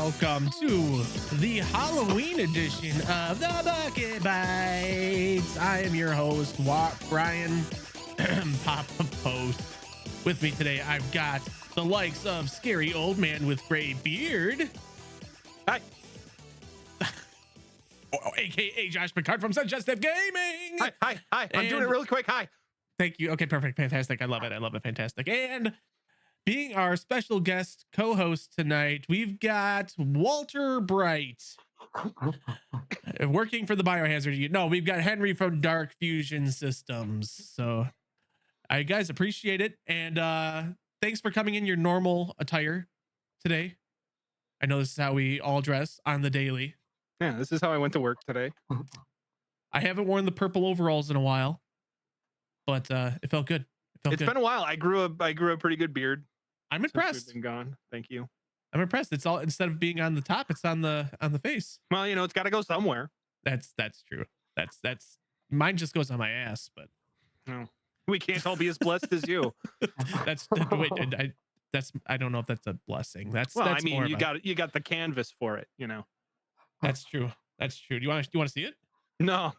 welcome to the Halloween edition of the Bucket Bites. I am your host, Brian Papa Post. With me today, I've got the likes of Scary Old Man with Gray Beard. Hi. AKA Josh Picard from Suggestive Gaming. Hi. I'm doing it really quick. Hi. Thank you. Okay, perfect. Fantastic. I love it. Fantastic. And being our special guest co-host tonight, we've got Walter Bright working for the Biohazard unit. No, we've got Henry from DarkFusion Systems. So I guys appreciate it. And thanks for coming in your normal attire today. I know this is how we all dress on the daily. Yeah, this is how I went to work today. I haven't worn the purple overalls in a while, but it felt good. It's been a while. I grew a pretty good beard. I'm impressed. Been gone. Thank you. I'm impressed. It's all, instead of being on the top, it's on the face. Well, you know, it's got to go somewhere. That's true. That's mine just goes on my ass, but no, we can't all be as blessed as you. I don't know if that's a blessing. That's I mean, you got the canvas for it, you know. That's true. Do you want to see it? No.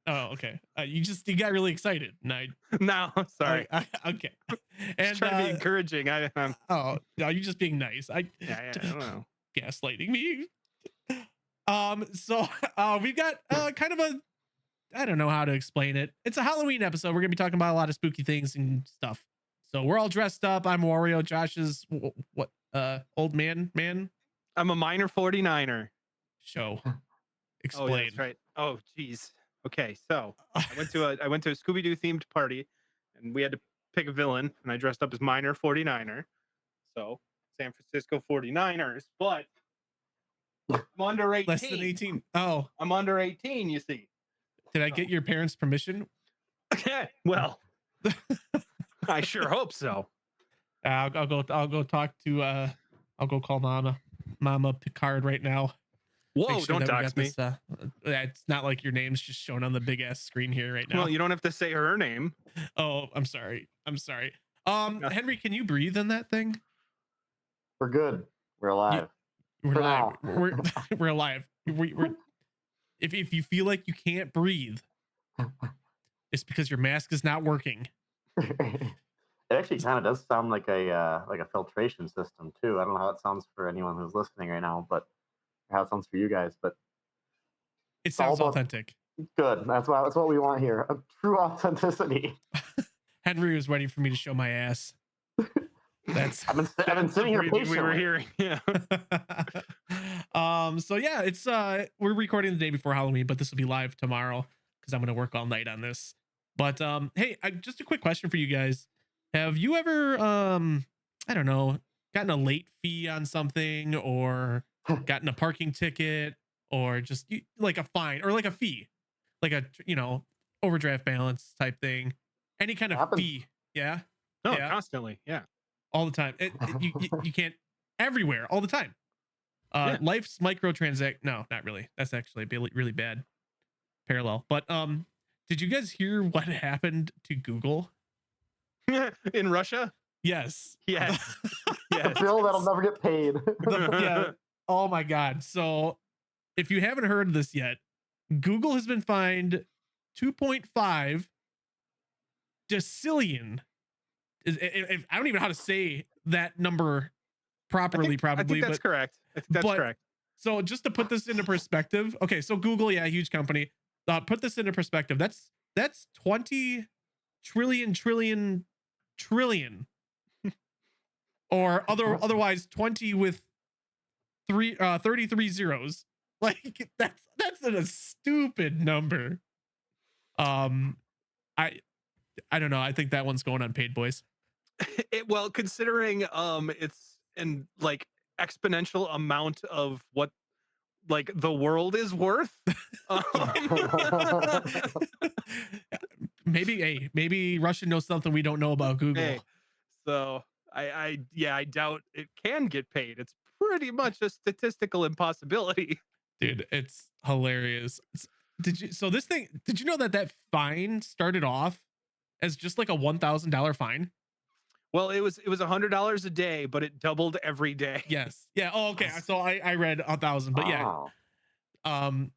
Oh, okay. You got really excited. No, sorry. Okay. And trying to be encouraging. Oh no, you're just being nice. I don't know. Gaslighting me. So we've got kind of I don't know how to explain it. It's a Halloween episode. We're gonna be talking about a lot of spooky things and stuff. So we're all dressed up. I'm Wario. Josh is what? Old man. I'm a minor 49er. Show. Explain. Oh, yeah, that's right. Oh, geez. Okay, so I went to a Scooby-Doo themed party, and we had to pick a villain, and I dressed up as minor 49er. So San Francisco 49ers, but I'm under 18. Less than 18. Oh, I'm under 18. You see. Did I get your parents' permission? Well, I sure hope so. I'll go talk to. I'll go call Mama Picard right now. Whoa! Don't dox me. It's not like your name's just shown on the big ass screen here right now. Well, you don't have to say her name. Oh, I'm sorry. Henry, can you breathe in that thing? We're good. We're alive. We're alive. We're alive. If you feel like you can't breathe, it's because your mask is not working. It actually kind of does sound like a filtration system too. I don't know how it sounds for anyone who's listening right now, but how it sounds for you guys. But it sounds authentic. Good. That's what we want here. A true authenticity. Henry was waiting for me to show my ass. I've been sitting here patiently. We were hearing. Yeah. So yeah, it's we're recording the day before Halloween, but this will be live tomorrow because I'm gonna work all night on this. But hey, just a quick question for you guys. Have you ever I don't know, gotten a late fee on something, or gotten a parking ticket, or just like a fine or like a fee, like a overdraft balance type thing, any kind of fee? Yeah. No, constantly. Yeah. All the time. You can't, everywhere, all the time. Life's microtransact. No, not really. That's actually really bad parallel. But did you guys hear what happened to Google in Russia? Yes. Yes. The bill that'll never get paid. Yeah. Oh my God. So if you haven't heard this yet, Google has been fined 2.5 decillion. I don't even know how to say that number properly. I think that's correct. I think that's correct. So just to put this into perspective, okay, so Google, yeah, huge company. Put this into perspective. That's 20 trillion, or otherwise 20 with 33 zeros. Like that's a stupid number. I don't know. I think that one's going unpaid, boys. Well, considering it's in like exponential amount of what like the world is worth. Maybe Russia knows something we don't know about Google. Hey, so I doubt it can get paid. It's pretty much a statistical impossibility. Dude, it's hilarious. Did you know that fine started off as just like a $1,000 fine? Well, it was $100 a day, but it doubled every day. Yes. Yeah. Oh, okay. Nice. So I read 1,000, but yeah. Wow.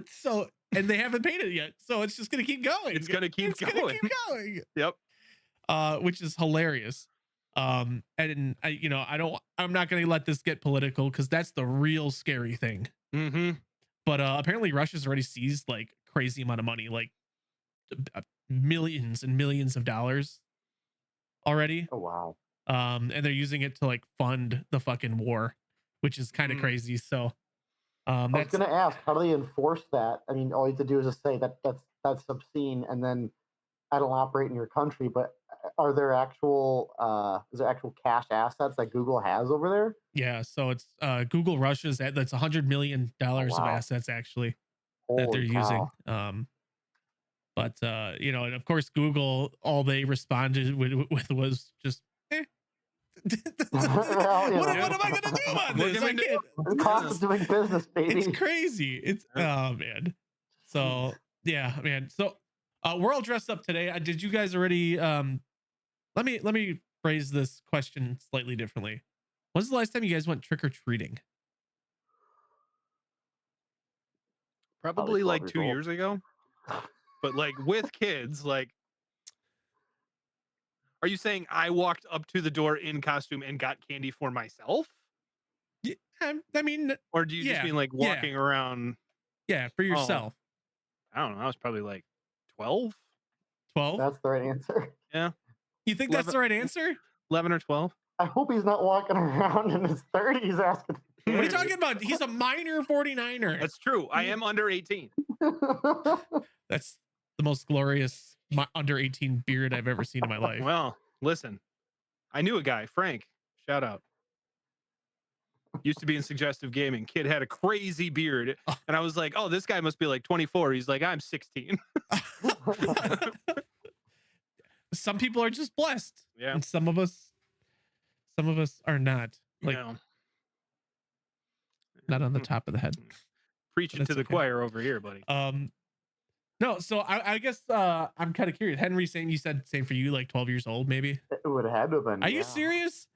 So and they haven't paid it yet, so it's just gonna keep going. It's gonna keep It's gonna going. keep going. Yep. Which is hilarious. And I'm not gonna let this get political because that's the real scary thing. Mm-hmm. But apparently Russia's already seized like crazy amount of money, like millions and millions of dollars already. Oh wow. And they're using it to like fund the fucking war, which is kind of crazy. So I was that's gonna ask, how do they enforce that? I mean, all you have to do is just say that's obscene, and then I don't operate in your country. But are there actual is there actual cash assets that Google has over there? yeah. So it's Google Russia's that's $100 million Oh of wow. assets actually that they're Holy using. cow. But and of course Google, all they responded with was just Well, what am I gonna do on We're this? I giving it- can't. the cost of doing business, baby. It's crazy. It's oh man. So yeah, man. So we're all dressed up today. Did you guys already let me phrase this question slightly differently. When's the last time you guys went trick-or-treating? Probably 12 like years 2 old. years ago. But like with kids, like, are you saying I walked up to the door in costume and got candy for myself? Yeah, I mean, Or do you just yeah, mean like yeah. walking around? yeah, for yourself. I don't know. I was probably like 12. 12? That's the right answer. Yeah. You think that's 11 the right answer? 11 or 12. I hope he's not walking around in his 30s asking. What are you talking about? He's a minor 49er. That's true. I am under 18. That's the most glorious under 18 beard I've ever seen in my life. Well, listen, I knew a guy, Frank. Shout out. Used to be in suggestive gaming. Kid had a crazy beard. And I was like, oh, this guy must be like 24. He's like, I'm 16. Some people are just blessed. Yeah. And some of us are not. Like No. not on the top of the head. Preaching That's to the okay. choir over here, buddy. No, so I guess I'm kind of curious. Henry saying you said same for you, like 12 years old, maybe. It would have had to have been. Are you yeah. serious?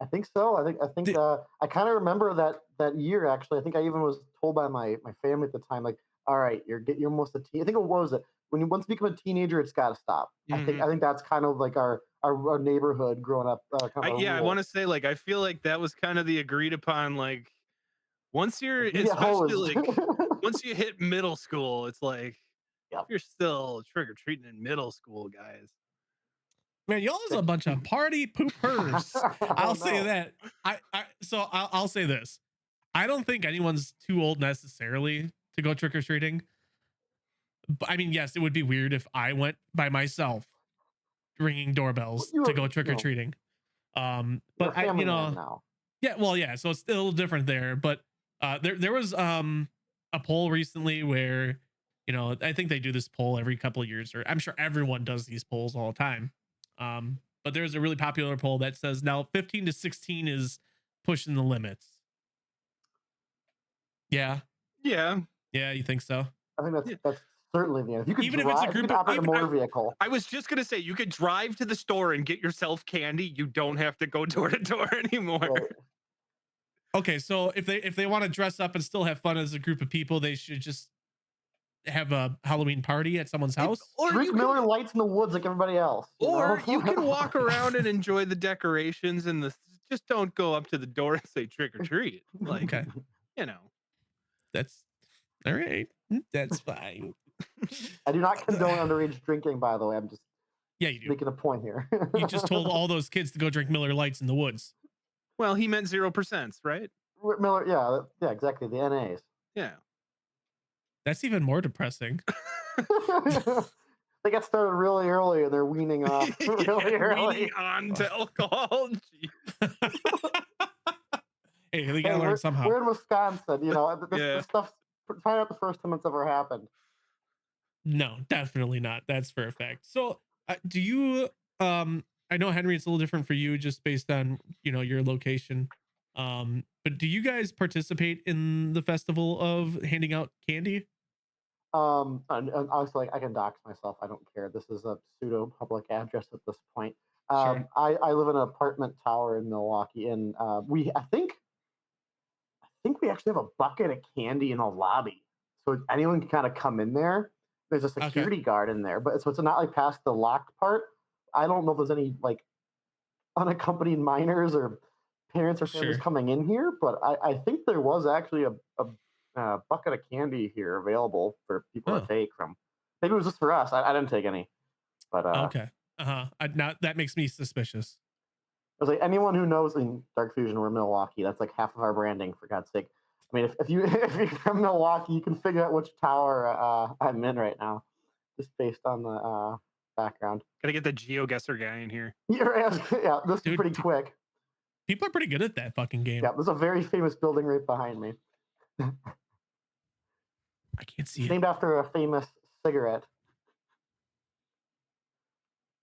I think so. I think I kind of remember that year actually. I think I even was told by my family at the time, like, all right, you're almost a teen. I think what was it? When you once you become a teenager, it's got to stop. I think that's kind of like our neighborhood growing up. I want to say, like, I feel like that was kind of the agreed upon, like, once you're, Yeah, especially like, once you hit middle school, it's like, Yep. if you're still trick or treating in middle school, guys. Man, y'all is a bunch of party poopers. I'll say that. I'll say this. I don't think anyone's too old necessarily to go trick or treating. But I mean, yes, it would be weird if I went by myself ringing doorbells to go trick or treating. But I, now. yeah, well, yeah. So it's still different there. But there was a poll recently where, I think they do this poll every couple of years, or I'm sure everyone does these polls all the time. But there's a really popular poll that says now 15 to 16 is pushing the limits. Yeah. Yeah. Yeah, you think so? I think that's certainly the end. If you could Even if drive, it's a group of operate a motor vehicle. I was just gonna say, you could drive to the store and get yourself candy. You don't have to go door to door anymore. Right. Okay, so if they want to dress up and still have fun as a group of people, they should just have a Halloween party at someone's house. Or Drink you Miller can, Lights in the woods like everybody else. or you can walk around and enjoy the decorations and just don't go up to the door and say trick or treat. Like, Okay, that's all right. That's fine. I do not condone underage drinking, by the way. I'm just Yeah, you do. making a point here. You just told all those kids to go drink Miller Lights in the woods. well, he meant 0%, right? Miller, yeah, exactly. The NAs. Yeah. That's even more depressing. They got started really early and they're weaning off really early. Weaning on to alcohol. Hey, they gotta learn somehow. We're in Wisconsin, this Yeah. stuff's probably not the first time it's ever happened. No, definitely not. That's for a fact. So, do you? I know Henry, it's a little different for you, just based on your location. But do you guys participate in the festival of handing out candy? And I was like, I can dox myself. I don't care. This is a pseudo public address at this point. I live in an apartment tower in Milwaukee, and I think we actually have a bucket of candy in the lobby, so anyone can kind of come in there. There's a Okay. security guard in there, but so it's not like past the locked part. I don't know if there's any like unaccompanied minors or parents or families Sure. coming in here, but I think there was actually a bucket of candy here available for people to Oh, take from. Maybe it was just for us. I didn't take any, but okay. Uh-huh. Now that makes me suspicious. I was like, anyone who knows in Dark Fusion, we're Milwaukee. That's like half of our branding, for God's sake. I mean, if you if you're from Milwaukee, you can figure out which tower I'm in right now, just based on the background. Gotta get the GeoGuessr guy in here. Yeah, this is Dude, pretty quick. people are pretty good at that fucking game. Yeah, there's a very famous building right behind me. I can't see It's it. named after a famous cigarette.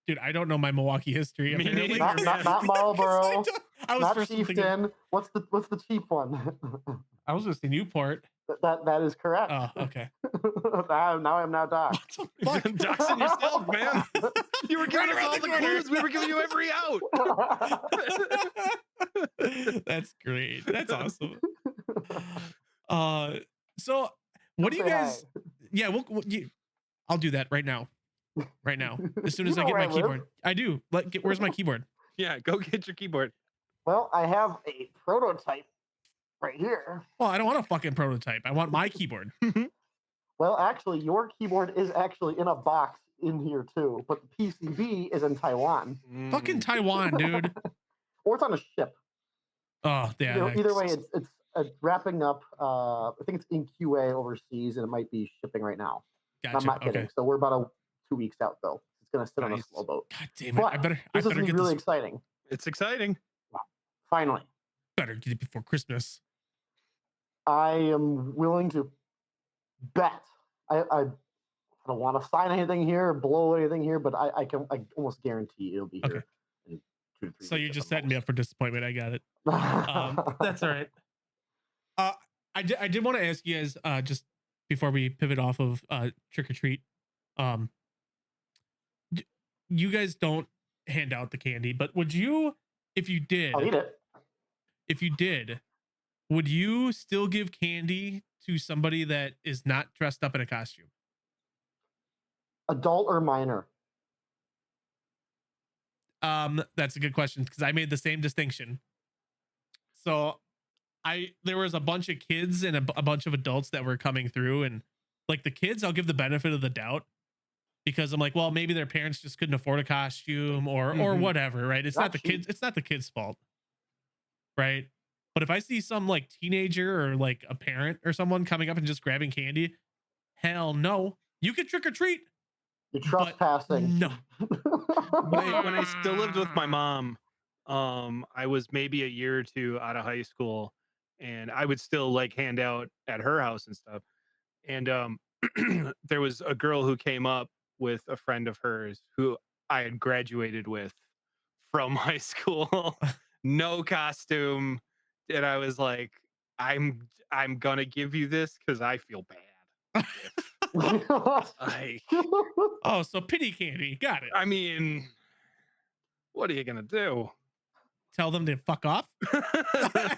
Dude, I don't know my Milwaukee history. Me Apparently. neither, Not man. Marlboro, I was not first thinking. Chieftain. What's the cheap one? I was just in Newport. that is correct. Oh, okay. now I'm now Doc. What the fuck? Doxing yourself, man. You were giving Right us around all the the corner. clues. We were giving you every out. That's great. That's awesome. So what do you Say hi. guys? Yeah, I'll do that right now. Right now, as soon You as I know get where my I live. keyboard. I do. Where's my keyboard? Yeah, go get your keyboard. Well, I have a prototype right here. Well, I don't want a fucking prototype. I want my keyboard. Well, actually, your keyboard is actually in a box in here too, but the PCB is in Taiwan, Fucking Taiwan, dude. or it's on a ship. Oh, yeah. Either way, it's wrapping up. I think it's in QA overseas, and it might be shipping right now. Gotcha. I'm not kidding. Okay. So we're about 2 weeks out though. It's gonna sit on a Nice. slow boat. God damn it. But I better this is get really this. exciting. It's exciting. Finally, Better get it before Christmas. I am willing to bet. I don't want to sign anything here, or blow anything here, but I almost guarantee it'll be here in 2 to 3 So weeks you're at just the setting me up for disappointment. I got it. most. That's all right. I did want to ask you guys just before we pivot off of trick or treat. You guys don't hand out the candy, but would you, if you did, I'll eat it. would you still give candy to somebody that is not dressed up in a costume? Adult or minor? That's a good question because I made the same distinction. So there was a bunch of kids and a bunch of adults that were coming through, and like the kids, I'll give the benefit of the doubt because I'm like, well, maybe their parents just couldn't afford a costume or whatever, right? It's not the kids. It's not the kids' fault, right? But if I see some like teenager or like a parent or someone coming up and just grabbing candy, hell no. You can trick or treat. You're trespassing. No. When I still lived with my mom, I was maybe a year or two out of high school, and I would still like hand out at her house and stuff. And there was a girl who came up with a friend of hers who I had graduated with from high school. No costume. And I was like, I'm gonna give you this because I feel bad. Oh, so pity candy. Got it. I mean, what are you gonna do? Tell them to fuck off.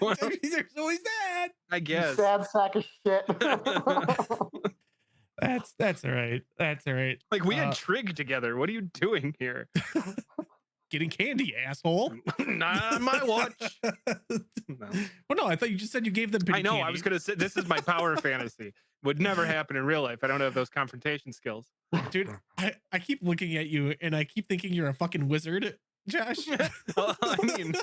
Well, There's always that. I You guess. sad sack of shit. That's all right. That's all right. Like we had trig together. What are you doing here? Getting candy, asshole. Not on my watch. No. Well, no, I thought you just said you gave them pity I know. candy. I was gonna say this is my power fantasy. Would never happen in real life. I don't have those confrontation skills. Dude, I keep looking at you and I keep thinking you're a fucking wizard, Josh. Well, I mean,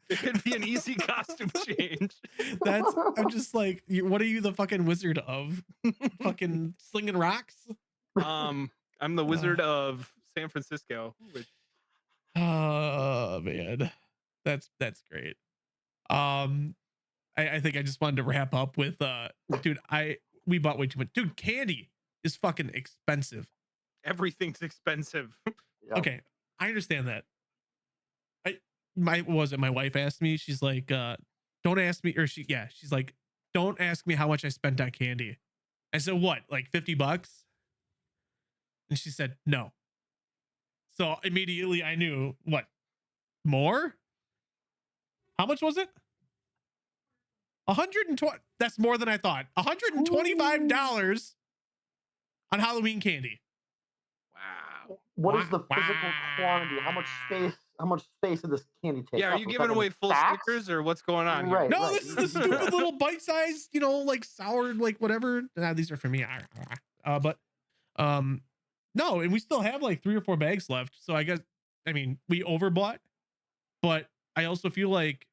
it could be an easy costume change. I'm just like, what are you the fucking wizard of? Fucking slinging rocks? I'm the Wizard of San Francisco. Oh man, that's great. I think I just wanted to wrap up with dude. We bought way too much. Dude, candy is fucking expensive. Everything's expensive. Yep. Okay, I understand that. My wife asked me. She's like, don't ask me, or she's like, don't ask me how much I spent on candy. I said, what, like $50? And she said, no. So immediately I knew what more. How much was it? 120. That's more than I thought. $125 on Halloween candy. Wow. What is the physical quantity? Wow. How much space did this candy take? Yeah, are up? you We're giving talking away full stacks? stickers or what's going on here? Right. No, this is the stupid little bite-sized, like sour, like whatever. Nah, these are for me. But no, and we still have like 3 or 4 bags left. So I guess, I mean, we overbought, but I also feel like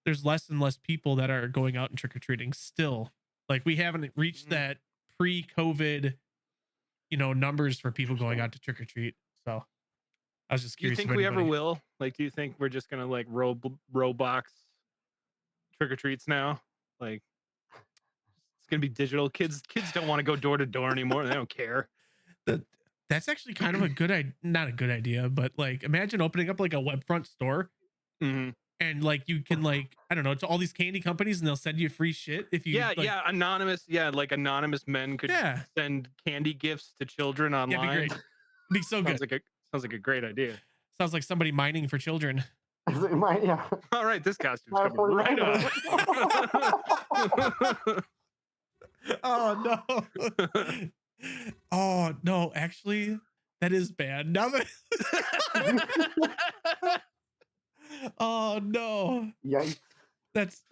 there's less and less people that are going out and trick-or-treating still. Like we haven't reached that pre-COVID, numbers for people going out to trick-or-treat. So I was just Do you curious. think if we ever anybody- will? Like, do you think we're just gonna like Roblox trick or treats now? Like, it's gonna be digital. Kids don't want to go door to door anymore. They don't care. That's actually kind of a good not a good idea, but like imagine opening up like a web front store Mm-hmm. and like you can like, I don't know, to all these candy companies and they'll send you free shit if you Anonymous. Yeah, like anonymous men could send candy gifts to children online. That'd be great. Be so good. Sounds like a great idea. Sounds like somebody mining for children. Yeah. All right, this costume's coming right up. Oh no. Oh no, actually that is bad. Now that oh no. Yikes. That's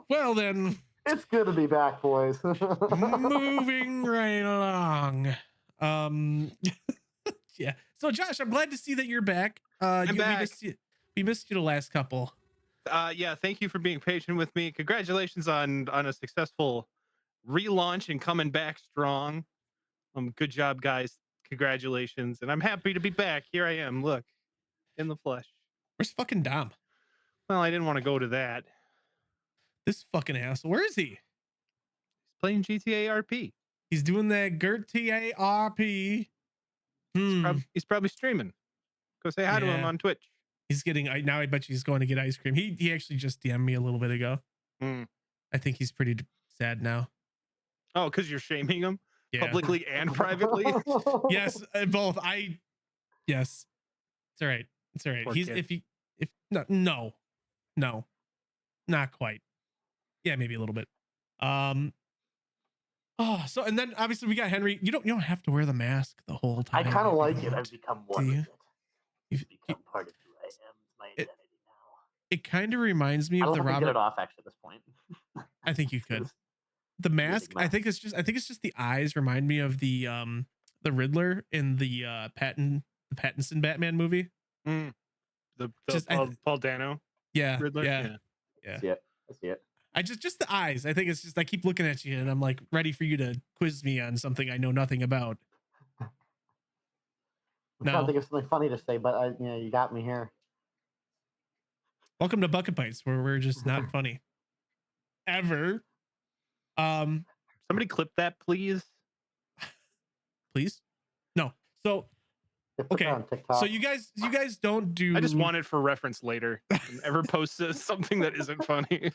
well then. It's good to be back, boys. Moving right along. Yeah. So Josh, I'm glad to see that you're back. I'm back. We missed you the last couple. Yeah, thank you for being patient with me. Congratulations on a successful relaunch and coming back strong. Good job, guys. Congratulations. And I'm happy to be back. Here I am. Look, in the flesh. Where's fucking Dom? Well, I didn't want to go to that. This fucking asshole. Where is he? He's playing GTA RP. He's doing that Gert TARP. He's probably streaming. Go say hi to him on Twitch. He's getting now. I bet you he's going to get ice cream. He actually just DM'd me a little bit ago. I think he's pretty sad now. Oh, because you're shaming him publicly and privately. Yes, both. Yes, it's all right. It's all right. Poor He's kid. if no, not quite. Yeah, maybe a little bit. Oh, so and then obviously we got Henry. You don't have to wear the mask the whole time. I kind of if you like it. don't. I've become one with it. It's become part of who I am. It's my identity now. It kind of reminds me I of don't the know if I can Robert. get it off actually at this point. I think you could. The mask. I think it's just the eyes remind me of the Riddler in the Pattinson Batman movie. The Just- Paul Dano. Yeah, Riddler. yeah. I see it. I just the eyes. I think it's just I keep looking at you and I'm like ready for you to quiz me on something I know nothing about. I'm trying to No. think of something funny to say, but you got me here. Welcome to Bucket Bites, where we're just not funny. Ever. Somebody clip that, please. Please? No. So Put that okay. on TikTok. So you guys don't do I just want it for reference later. Ever post something that isn't funny?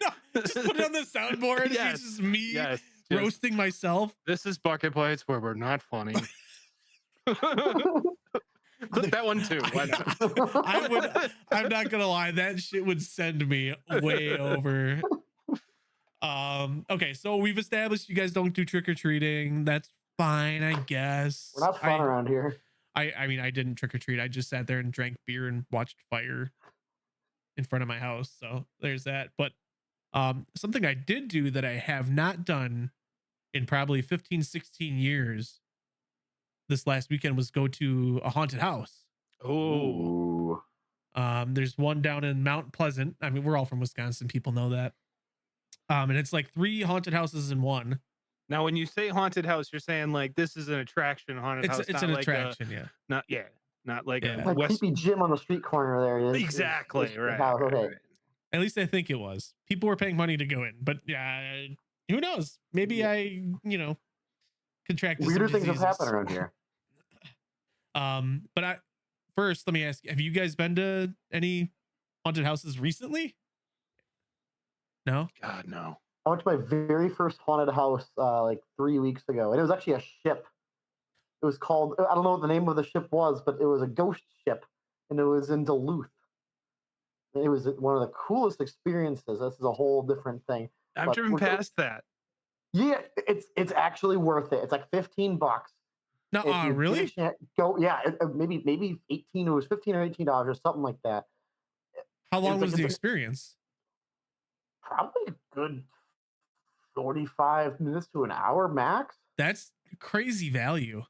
No, just put it on the soundboard. Yes. It's just me Yes. roasting myself. This is Bucket Bites where we're not funny. Clip that one too. Why not? I'm not gonna lie, that shit would send me way over. Okay, so we've established you guys don't do trick-or-treating. That's fine, I guess. We're not fun around here. I mean, I didn't trick-or-treat. I just sat there and drank beer and watched fire in front of my house. So there's that. But something I did do that I have not done in probably 15, 16 years this last weekend was go to a haunted house. Oh. There's one down in Mount Pleasant. I mean, we're all from Wisconsin. People know that. And it's like 3 haunted houses in one. Now, when you say haunted house, you're saying like this is an attraction haunted house. It's not an like attraction, not like Yeah. a Like West. creepy gym on the street corner there. Exactly. Is Right. how- okay. Right. At least I think it was. People were paying money to go in, but yeah, who knows? Maybe I, contracted Weirder some things have diseases. happened around here. But first, let me ask: have you guys been to any haunted houses recently? No. God, no. I went to my very first haunted house like 3 weeks ago, and it was actually a ship. It was called, I don't know what the name of the ship was, but it was a ghost ship, and it was in Duluth. It was one of the coolest experiences. This is a whole different thing. I've But driven past that. yeah, it's actually worth it. It's like $15. No, If you get a really? chance, go. Yeah, maybe 18. It was 15 or $18 or something like that. How long It's like was the experience? probably a good 45 minutes to an hour max. That's crazy value.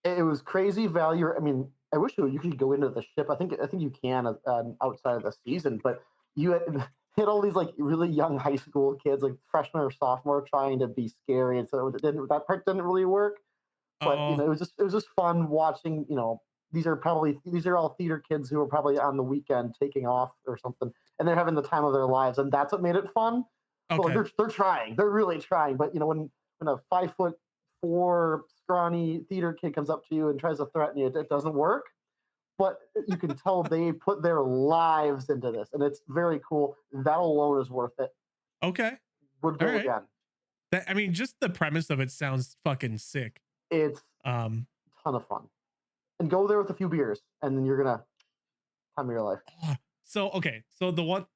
It was crazy value. I mean, I wish you could go into the ship. I think you can outside of the season, but you had all these like really young high school kids, like freshman or sophomore, trying to be scary, and so that part didn't really work. But Oh, it was just fun watching. These are all theater kids who are probably on the weekend taking off or something, and they're having the time of their lives, and that's what made it fun. But like, okay. they're trying, they're really trying. But when a 5'4" scrawny theater kid comes up to you and tries to threaten you, it doesn't work. But you can tell they put their lives into this, and it's very cool. That alone is worth it. Okay. Would All go right. again. That, I mean, just the premise of it sounds fucking sick. It's Um, a ton of fun. And go there with a few beers, and then you're gonna time of your life. so okay, so the one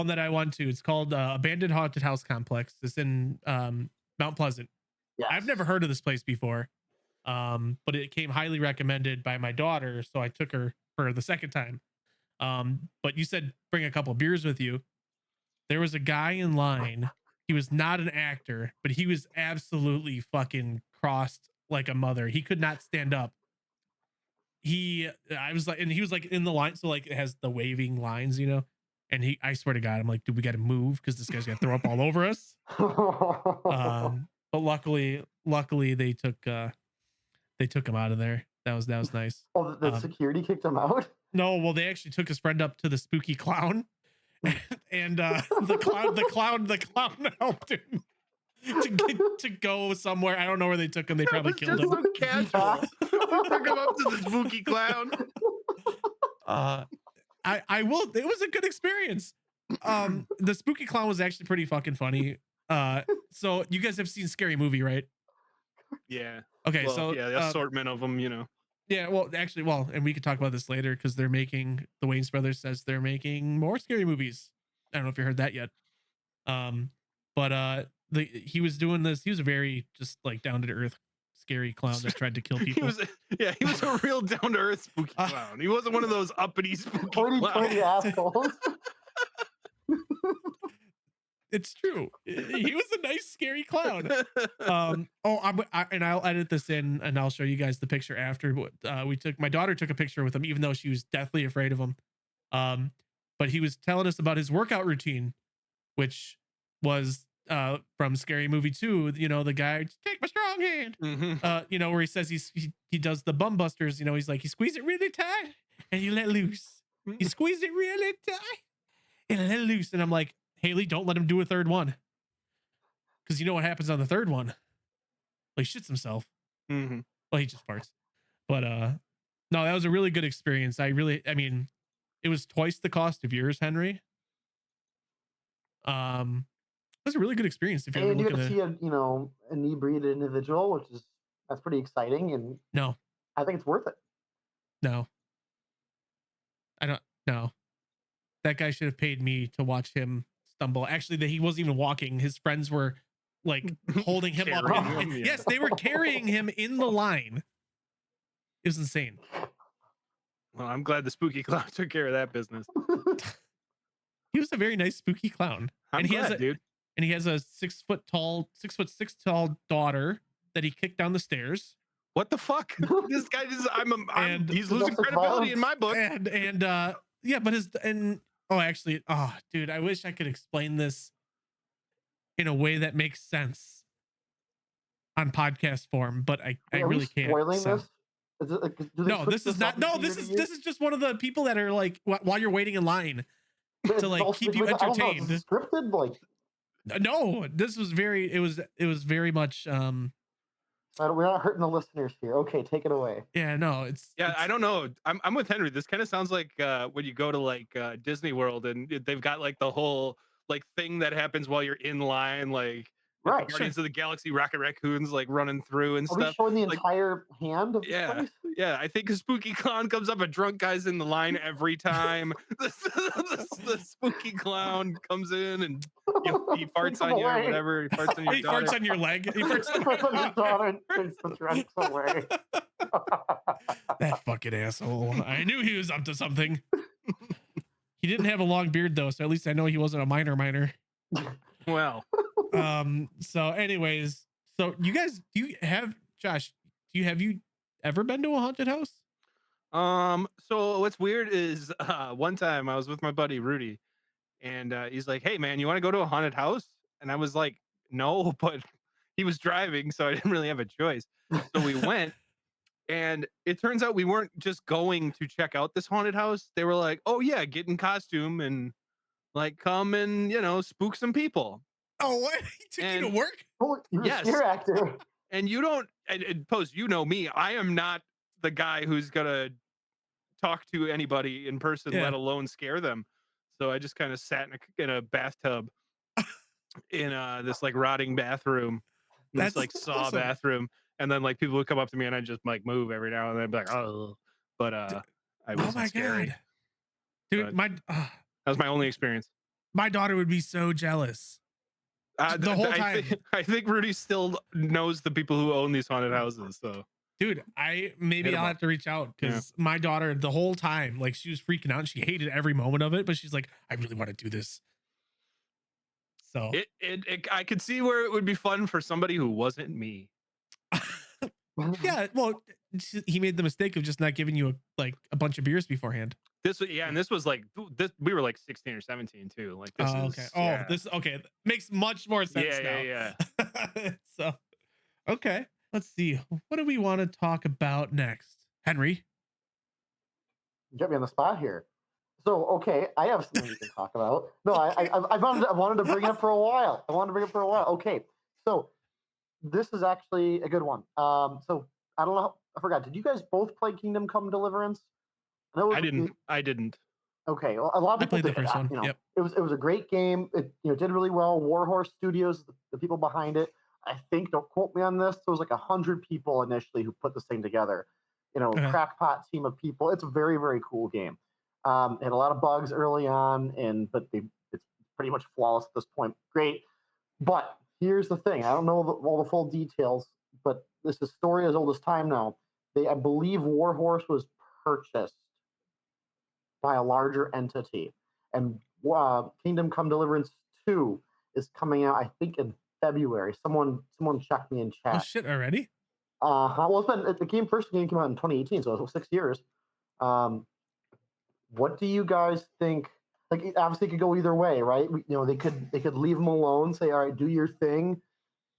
that I went to, it's called Abandoned Haunted House Complex. It's in Mount Pleasant. Yes. I've never heard of this place before, but it came highly recommended by my daughter, so I took her for the second time. But you said bring a couple beers with you. There was a guy in line. He was not an actor, but he was absolutely fucking crossed like a mother. He could not stand up. I was like, and he was like in the line, so like it has the waving lines, I swear to God, I'm like, dude, we got to move because this guy's gonna throw up all over us. But luckily they took him out of there. That was nice. Oh, the security kicked him out. No, well, they actually took his friend up to the spooky clown, and the clown helped him to go somewhere. I don't know where they took him. They probably killed him. So casual. Took him up to the spooky clown. I will. It was a good experience. The spooky clown was actually pretty fucking funny. So you guys have seen Scary Movie, right? Yeah. Okay, Well, so yeah, the assortment of them, Yeah, well, actually, and we could talk about this later because they're making the Wayans brothers says they're making more scary movies. I don't know if you heard that yet. But he was doing this. He was a very just like down to earth scary clown that tried to kill people. he was a real down to earth spooky clown. He wasn't one of those uppity spooky clowns. Assholes. It's true. He was a nice scary clown. And I'll edit this in and I'll show you guys the picture after. My daughter took a picture with him, even though she was deathly afraid of him. But he was telling us about his workout routine, which was from Scary Movie 2. The guy, take my strong hand. Mm-hmm. Where he says he does the bum busters. He's like, he squeeze it really tight and you let loose. You squeeze it really tight and let loose. And I'm like, Haley, don't let him do a third one. Because you know what happens on the third one? Well, he shits himself. Mm-hmm. Well, he just farts. But no, that was a really good experience. I mean, it was twice the cost of yours, Henry. It was a really good experience if you're And you looking get to see an inebriated individual, that's pretty exciting, and No. I think it's worth it. No. I don't know. That guy should have paid me to watch him stumble. Actually, that he wasn't even walking. His friends were like holding him up. Carrying him, yeah. Yes, they were carrying him in the line. It was insane. Well, I'm glad the spooky clown took care of that business. He was a very nice spooky clown. I'm glad, dude. And he has a 6'6" tall daughter that he kicked down the stairs. What the fuck? This guy is he's losing credibility in my book. And yeah, but dude, I wish I could explain this in a way that makes sense on podcast form, but I really can't. Spoiling so. this? Is it, like, No, this is not. No, this is just one of the people that are like while you're waiting in line to like keep you entertained. Scripted, like. No, this was very. It was very much. We're not hurting the listeners here. Okay, take it away. Yeah, no, I don't know. I'm with Henry. This kind of sounds like when you go to like Disney World and they've got like the whole like thing that happens while you're in line, like Right. Guardians of the Galaxy Rocket Raccoons like running through and Are we stuff. showing the Like, entire hand of this yeah, place? yeah. I think a spooky clown comes up, a drunk guy's in the line every time. The spooky clown comes in and he farts Takes them on you or away. whatever. He farts on your He daughter. farts on your leg. He farts on Puts on your your daughter and takes the drunks away. That fucking asshole. I knew he was up to something. He didn't have a long beard though, so at least I know he wasn't a minor. Well, So anyways, so you guys, Josh, have you ever been to a haunted house? so what's weird is one time I was with my buddy Rudy, and he's like, "Hey man, you want to go to a haunted house?" And I was like, "No," but he was driving, so I didn't really have a choice. So we went, and it turns out we weren't just going to check out this haunted house. They were like, "Oh yeah, get in costume and like come and spook some people." Oh, what? He took you And to work? Oh, you're a yes, scare actor. and you don't, and Post, you know me, I am not the guy who's gonna talk to anybody in person, Yeah. let alone scare them. So I just kind of sat in a bathtub in this like rotting bathroom, this That's like saw awesome. bathroom, and then like people would come up to me and I just like move every now and then, be like, oh, but I Oh wasn't my scary. god. Dude, But that was my only experience. my daughter would be so jealous. The whole time. I think Rudy still knows the people who own these haunted houses. So, Dude, maybe Hit 'em I'll up. have to reach out because my daughter the whole time, like she was freaking out and she hated every moment of it, but she's like, I really want to do this. So I could see where it would be fun for somebody who wasn't me. yeah, well, he made the mistake of just not giving you a bunch of beers beforehand. And this was like we were like 16 or 17 too. Like this Oh, is okay. yeah. This okay. Makes much more sense now. Yeah. So okay. Let's see. What do we want to talk about next? Henry. Get me on the spot here. So, okay, I have something we can talk about. No, I wanted to bring it up for a while. Okay, so this is actually a good one. So I don't know. I forgot. Did you guys both play Kingdom Come Deliverance? I didn't. Okay, well, a lot of I people played the did. first one. You know, Yep. it was a great game. It did really well. Warhorse Studios, the people behind it. I think, don't quote me on this, there was like 100 people initially who put this thing together. Okay. Crackpot team of people. It's a very, very cool game. It had a lot of bugs early on, but it's pretty much flawless at this point. Great. But here's the thing. I don't know all the full details, but this is a story as old as time now. I believe Warhorse was purchased by a larger entity, and Kingdom Come Deliverance 2 is coming out, I think, in February. Someone check me in Oh chat. shit, already? Well, the first game came out in 2018, so it was 6 years. What do you guys think? Like, obviously, it could go either way, right? They could leave them alone, say, all right, do your thing.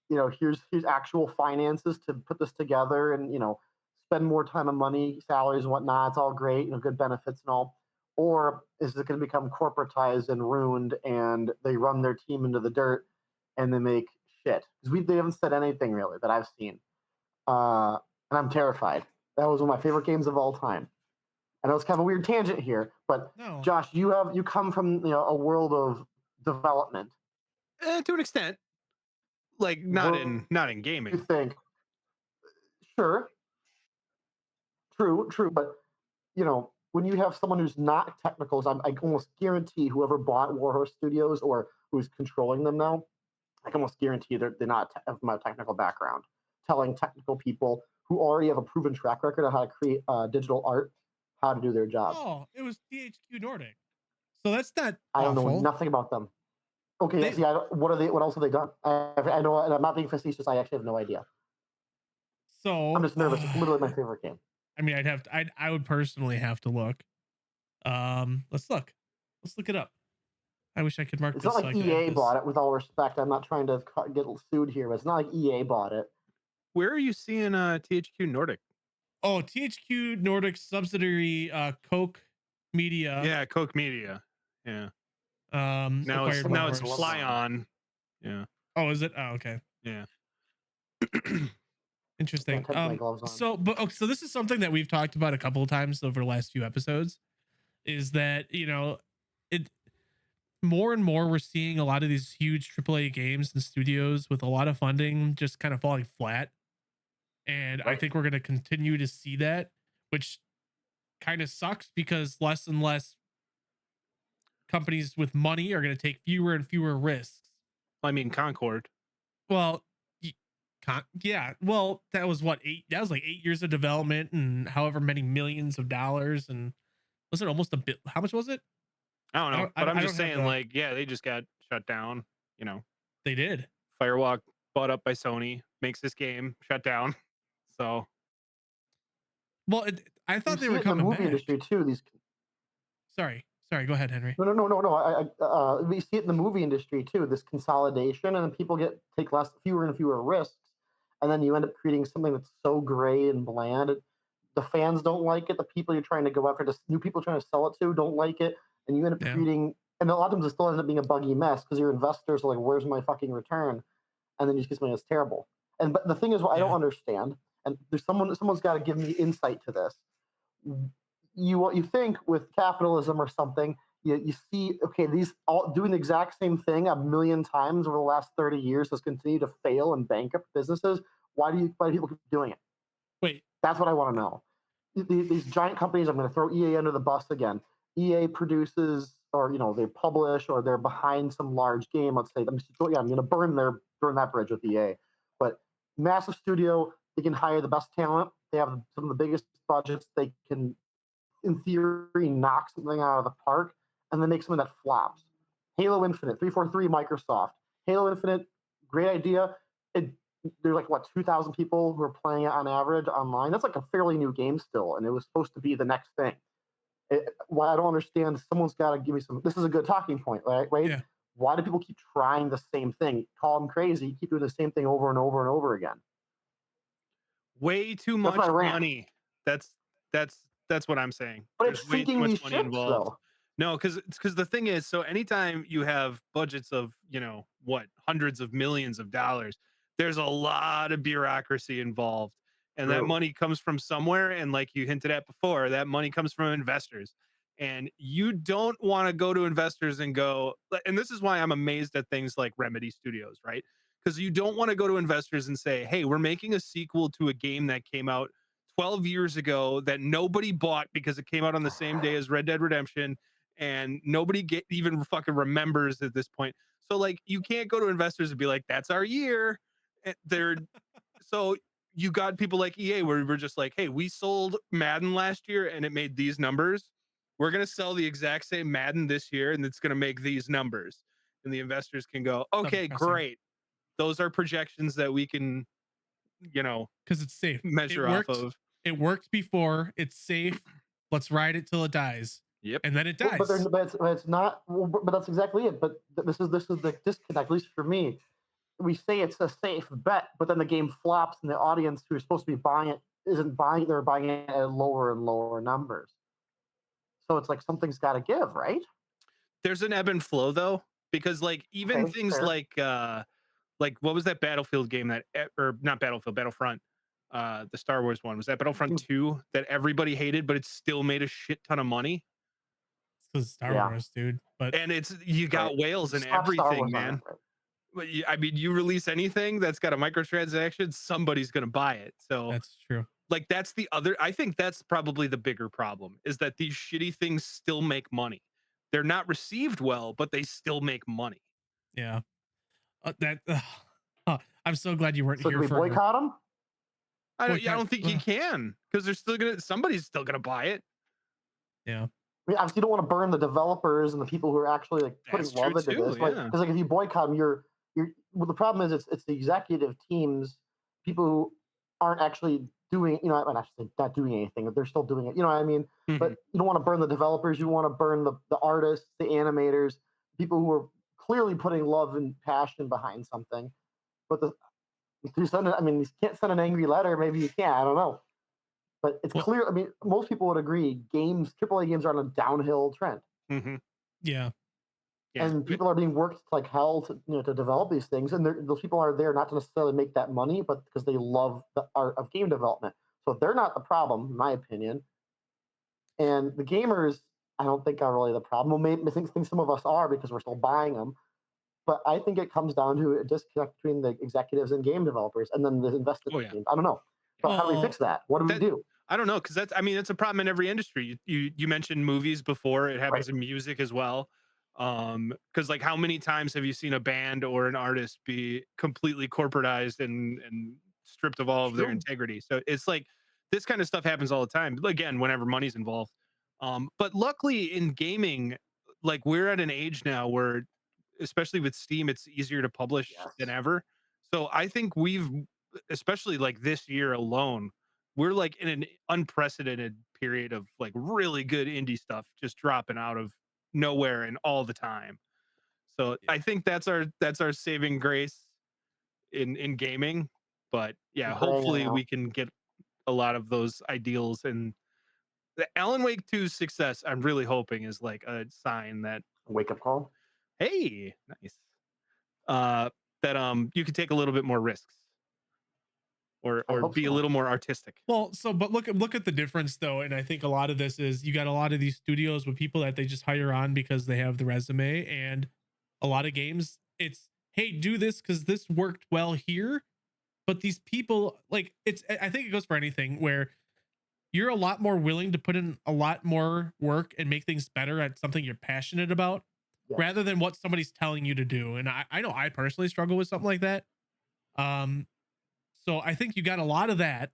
Here's actual finances to put this together, and spend more time and money, salaries and whatnot. It's all great, good benefits and all. Or is it going to become corporatized and ruined, and they run their team into the dirt, and they make shit? Because they haven't said anything really that I've seen, and I'm terrified. That was one of my favorite games of all time. I know it's kind of a weird tangent here, but No. Josh, you come from a world of development. To an extent, like not in You gaming. think, sure, true, but when you have someone who's not technical, I almost guarantee whoever bought Warhorse Studios or who's controlling them now, I can almost guarantee they're not from a technical background. Telling technical people who already have a proven track record of how to create digital art how to do their job. Oh, it was DHQ Nordic. So that's not I don't know awful. nothing about them. Okay, what are they? What else have they done? I know, and I'm not being facetious. I actually have no idea. So I'm just nervous. It's literally my favorite game. I mean, I would personally have to look. Let's look it up. I wish I could mark It's this. not like EA bought it. With all respect, I'm not trying to get sued here, but it's not like EA bought it. Where are you seeing THQ Nordic? Oh, THQ Nordic subsidiary, Coke Media. Yeah, Coke Media. Yeah. Now it's Warhorse. Fly On. Yeah. Oh, is it? Oh, okay. Yeah. Interesting. Can't take my gloves on. So this is something that we've talked about a couple of times over the last few episodes, is that more and more we're seeing a lot of these huge AAA games and studios with a lot of funding just kind of falling flat. And I Right. think we're going to continue to see that, which kind of sucks because less and less companies with money are going to take fewer and fewer risks. I mean, Concord. Well, yeah. Well, that was what, that was like 8 years of development and however many millions of dollars. And was it almost a bit? How much was it? I don't know, but I'm I just don't have saying, the, like, yeah, they just got shut down. You know, they did. Firewalk bought up by Sony makes this game shut down. So Well, I You thought they see were it in the coming movie back. industry too. These Sorry. Go ahead, Henry. no. We see it in the movie industry too. This consolidation, and then people take fewer and fewer risks, and then you end up creating something that's so gray and bland. The fans don't like it. The people you're trying to go after, the new people trying to sell it to, don't like it, and you end up Yeah. creating. And a lot of times it still ends up being a buggy mess because your investors are like, "Where's my fucking return?" And then you just get something that's terrible. And but the thing is, what I don't Yeah. understand, and someone's got to give me insight to this. You think with capitalism or something, you see, okay, these all doing the exact same thing a million times over the last 30 years has continued to fail and bankrupt businesses. Why do people keep doing it? Wait. That's what I want to know. These giant companies, I'm going to throw EA under the bus again. EA produces, or they publish, or they're behind some large game. Let's say, I'm going to burn that bridge with EA. But massive studio, they can hire the best talent. They have some of the biggest budgets. They can, in theory, knock something out of the park, and then make something that flops. Halo Infinite, 343 Microsoft. Halo Infinite, great idea. There's like 2,000 people who are playing it on average online. That's like a fairly new game still, and it was supposed to be the next thing. Why I don't understand. Someone's got to give me some. This is a good talking point, right? Yeah. Why do people keep trying the same thing? Call them crazy. Keep doing the same thing over and over and over again. way too That's much my rant. money. That's what I'm saying. But There's it's way too sinking much these money ships, involved. though. No, because the thing is, so anytime you have budgets of hundreds of millions of dollars, there's a lot of bureaucracy involved, and that True. money comes from somewhere. And like you hinted at before, that money comes from investors, and you don't want to go to investors and go. And this is why I'm amazed at things like Remedy Studios, right? Because you don't want to go to investors and say, "Hey, we're making a sequel to a game that came out 12 years ago that nobody bought because it came out on the same day as Red Dead Redemption." And nobody even fucking remembers at this point. So like you can't go to investors and be like, "That's our year." They're so you got people like EA where we're just like, "Hey, we sold Madden last year and it made these numbers. We're gonna sell the exact same Madden this year and it's gonna make these numbers." And the investors can go, "Okay, great. Those are projections that we can, because it's safe. measure off of." It worked before. It's safe. Let's ride it till it dies. Yep. And then it But dies. it's not. But that's exactly it. But this is the disconnect, at least for me. We say it's a safe bet, but then the game flops, and the audience who's supposed to be buying it isn't buying it. They're buying it at lower and lower numbers. So it's like something's got to give, right? There's an ebb and flow though, because like even Okay, things fair. like what was that Battlefield game or not Battlefield, Battlefront, the Star Wars one, was that Battlefront 2 that everybody hated, but it still made a shit ton of money? It's because Star Yeah. Wars, dude. But And you got Right. whales and Slap Star everything, Wars on it, man. right? But I mean, you release anything that's got a microtransaction, somebody's gonna buy it. So that's true. like that's the other, I think that's probably the bigger problem, is that these shitty things still make money. They're not received well, but they still make money. Yeah. I'm so glad you weren't So can here we for boycott them? I don't think you can, because they're still somebody's still gonna buy it. Yeah. I mean, obviously, you don't want to burn the developers and the people who are actually like putting That's true love into too. this. Like, Yeah. because like if you boycott them, you're. Well, the problem is it's the executive teams, people who aren't actually doing. I'm actually not doing anything, but they're still doing it. You know what I mean? But Mhm. you don't want to burn the developers. You want to burn the artists, the animators, people who are clearly putting love and passion behind something. But you can't send an angry letter. Maybe you can. I don't know. But it's Well, clear. I mean, most people would agree. AAA games are on a downhill trend, Mhm. yeah. Yeah. and people are being worked like hell to develop these things. And those people are there not to necessarily make that money, but because they love the art of game development. So they're not the problem, in my opinion. And the gamers, I don't think are really the problem. Well, maybe think some of us are because we're still buying them. But I think it comes down to a disconnect between the executives and game developers, and then the investment Oh yeah. teams. I don't know. So how do we fix Well, that? What do we That do? I don't know, because that's I mean, it's a problem in every industry. You mentioned movies before, it Right. happens in music as well. Because like how many times have you seen a band or an artist be completely corporatized and stripped of all It's of their true. integrity? So it's like this kind of stuff happens all the time. Again, whenever money's involved. But luckily in gaming, like we're at an age now where, especially with Steam, it's easier to publish than Yes. ever. So I think we've, especially like this year alone, we're like in an unprecedented period of like really good indie stuff just dropping out of nowhere and all the time. So yeah. I think that's our saving grace in gaming. But yeah, I'm praying it hopefully now. we can get a lot of those ideals, and the Alan Wake 2's success, I'm really hoping is like a sign that, Wake up call. hey, nice. Uh that you can take a little bit more risks, I or hope be a so. little more artistic. Well, so but look at the difference though, and I think a lot of this is you got a lot of these studios with people that they just hire on because they have the resume, and a lot of games it's hey do this because this worked well here, but these people like I think it goes for anything where you're a lot more willing to put in a lot more work and make things better at something you're passionate about Yes. rather than what somebody's telling you to do. And I know I personally struggle with something like that. Um, so I think you got a lot of that.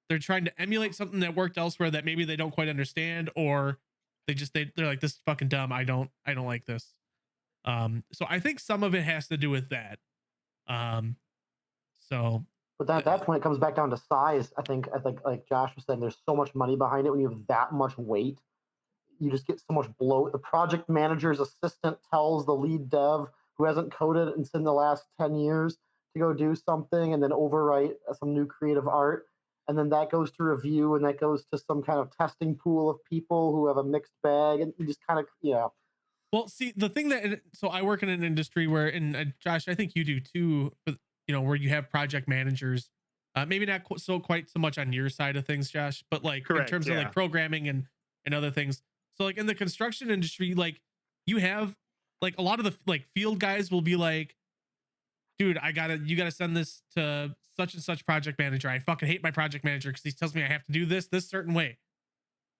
They're trying to emulate something that worked elsewhere that maybe they don't quite understand, or they're like, this is fucking dumb. I don't like this. So I think some of it has to do with that. Um, so But then uh, at that point, it comes back down to size. I think, like Josh was saying, there's so much money behind it. When you have that much weight, you just get so much bloat. The project manager's assistant tells the lead dev who hasn't coded in the last 10 years to go do something and then overwrite some new creative art. And then that goes to review and that goes to some kind of testing pool of people who have a mixed bag. And you just kind of, well, see, the thing that so I work in an industry where, and Josh, I think you do too, but where you have project managers, maybe not so quite so much on your side of things, Josh, but like in Correct. terms of like Yeah. programming and other things. So like in the construction industry, like you have like a lot of the like field guys will be like, dude, you gotta send this to such and such project manager. I fucking hate my project manager because he tells me I have to do this certain way.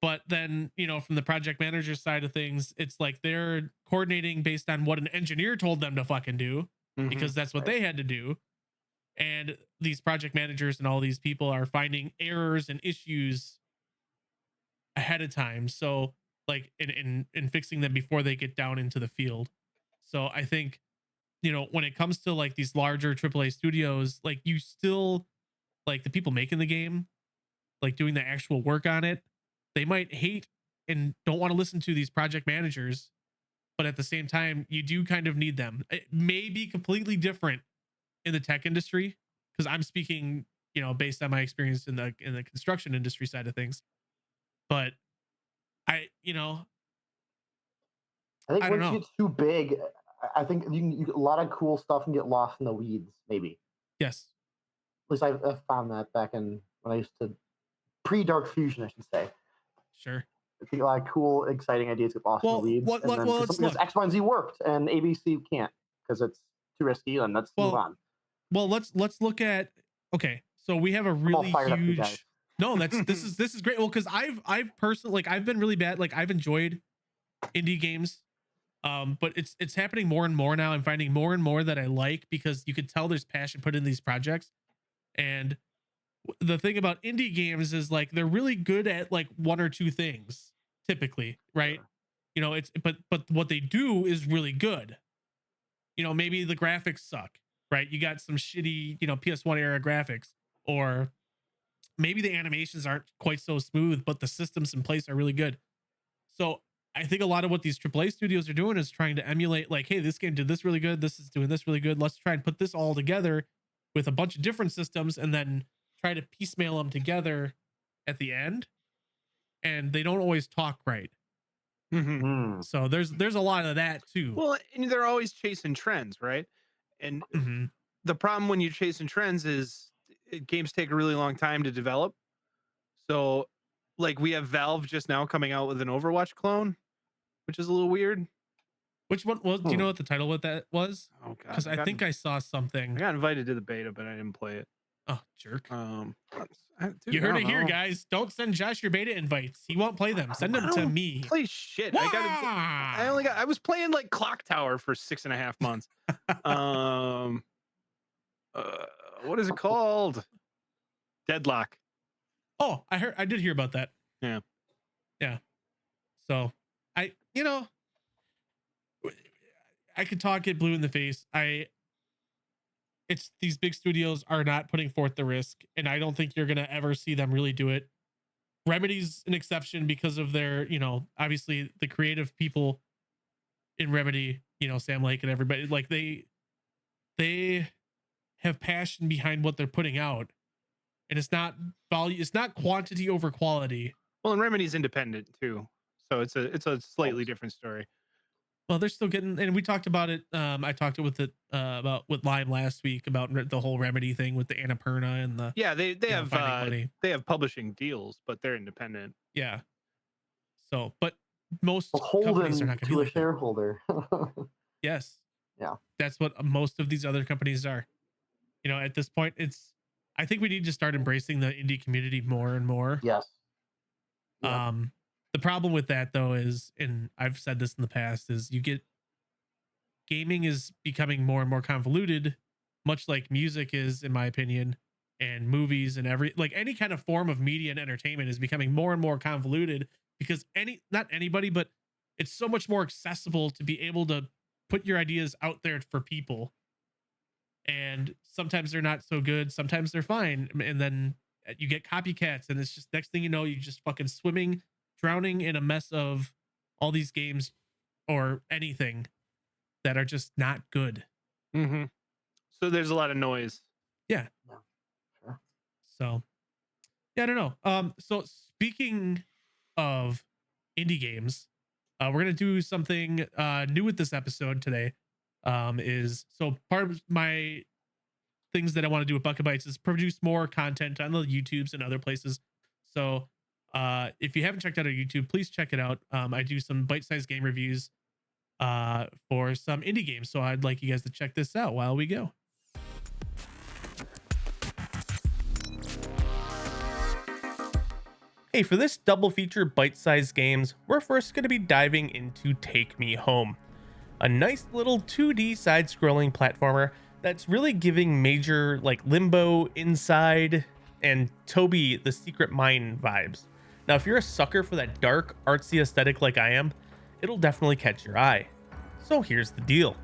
But then, from the project manager side of things, it's like they're coordinating based on what an engineer told them to fucking do Hmm. because that's what right. they had to do. And these project managers and all these people are finding errors and issues ahead of time. So like in fixing them before they get down into the field. So I think, when it comes to like these larger AAA studios, like you still like the people making the game, like doing the actual work on it, they might hate and don't want to listen to these project managers, but at the same time, you do kind of need them. It may be completely different in the tech industry because I'm speaking, based on my experience in the construction industry side of things. But I, I think I don't once know. you get too big, I think a lot of cool stuff can get lost in the weeds, maybe. Yes, At least I've found that back in when I used to pre-Dark Fusion, I should say. sure. I think a lot of cool, exciting ideas get lost in the Well, weeds, and then well, because let's something because look. X, Y, and Z worked, and ABC can't because it's too risky, and let's move Well, on. let's look at. Okay, so we have a I'm all really fired up, you guys. huge. No, this is great. Well, because I've personally like I've been really bad. Like I've enjoyed indie games, but it's happening more and more now. I'm finding more and more that I like because you could tell there's passion put in these projects. And the thing about indie games is like they're really good at like one or two things typically, right? Sure. It's but what they do is really good. Maybe the graphics suck, right? You got some shitty, PS1 era graphics, or maybe the animations aren't quite so smooth, but the systems in place are really good. So I think a lot of what these AAA studios are doing is trying to emulate, like, hey, this game did this really good. This is doing this really good. Let's try and put this all together with a bunch of different systems and then try to piecemeal them together at the end. And they don't always talk right. Hmm. Hmm. So there's a lot of that too. Well, and they're always chasing trends, right? And Mhm. the problem when you're chasing trends is games take a really long time to develop. So, like, we have Valve just now coming out with an Overwatch clone. which is a little weird. Which one? Well, do you know what the title of that was? Oh god, Because I think I saw I something. got invited to the beta, but I didn't play it. Oh, jerk. Dude, You heard I it don't here, know. guys. Don't send Josh your beta invites. He won't play them. Send I them to don't me. play shit. Wah! I was playing like Clock Tower for 6.5 months. um what is it called? Deadlock. Oh, I did hear about that. Yeah. Yeah. So I could talk it blue in the face. It's these big studios are not putting forth the risk, and I don't think you're gonna ever see them really do it. Remedy's an exception because of their, obviously the creative people in Remedy, Sam Lake and everybody, like they have passion behind what they're putting out, and it's not quantity over quality. Well, and Remedy's independent too, so it's a slightly different story. Well, they're still getting, and we talked about it. I talked with with Lime last week about the whole Remedy thing with the Annapurna and the they have publishing deals, but they're independent. Yeah. So, but most beholden companies are not going to be to a like that. shareholder. Yes. Yeah. That's what most of these other companies are. At this point, I think we need to start embracing the indie community more and more. Yes. Yeah. The problem with that though is, and I've said this in the past, is gaming is becoming more and more convoluted, much like music is, in my opinion, and movies and any kind of form of media and entertainment is becoming more and more convoluted because not anybody, but it's so much more accessible to be able to put your ideas out there for people. And sometimes they're not so good, sometimes they're fine, and then you get copycats, and it's just next thing you know, you just fucking drowning in a mess of all these games or anything that are just not good. Mm-hmm. So there's a lot of noise. Yeah. Sure. So yeah, I don't know. So speaking of indie games, we're gonna do something new with this episode today. Is so part of my things that I want to do with Bucket Bites is produce more content on the YouTubes and other places. So if you haven't checked out our YouTube, please check it out. I do some bite-sized game reviews for some indie games. So I'd like you guys to check this out while we go. Hey, for this double feature bite-sized games, we're first going to be diving into Take Me Home, a nice little 2D side-scrolling platformer that's really giving major like Limbo, Inside, and Toby the Secret Mine vibes. Now, if you're a sucker for that dark, artsy aesthetic like I am, it'll definitely catch your eye. So here's the deal.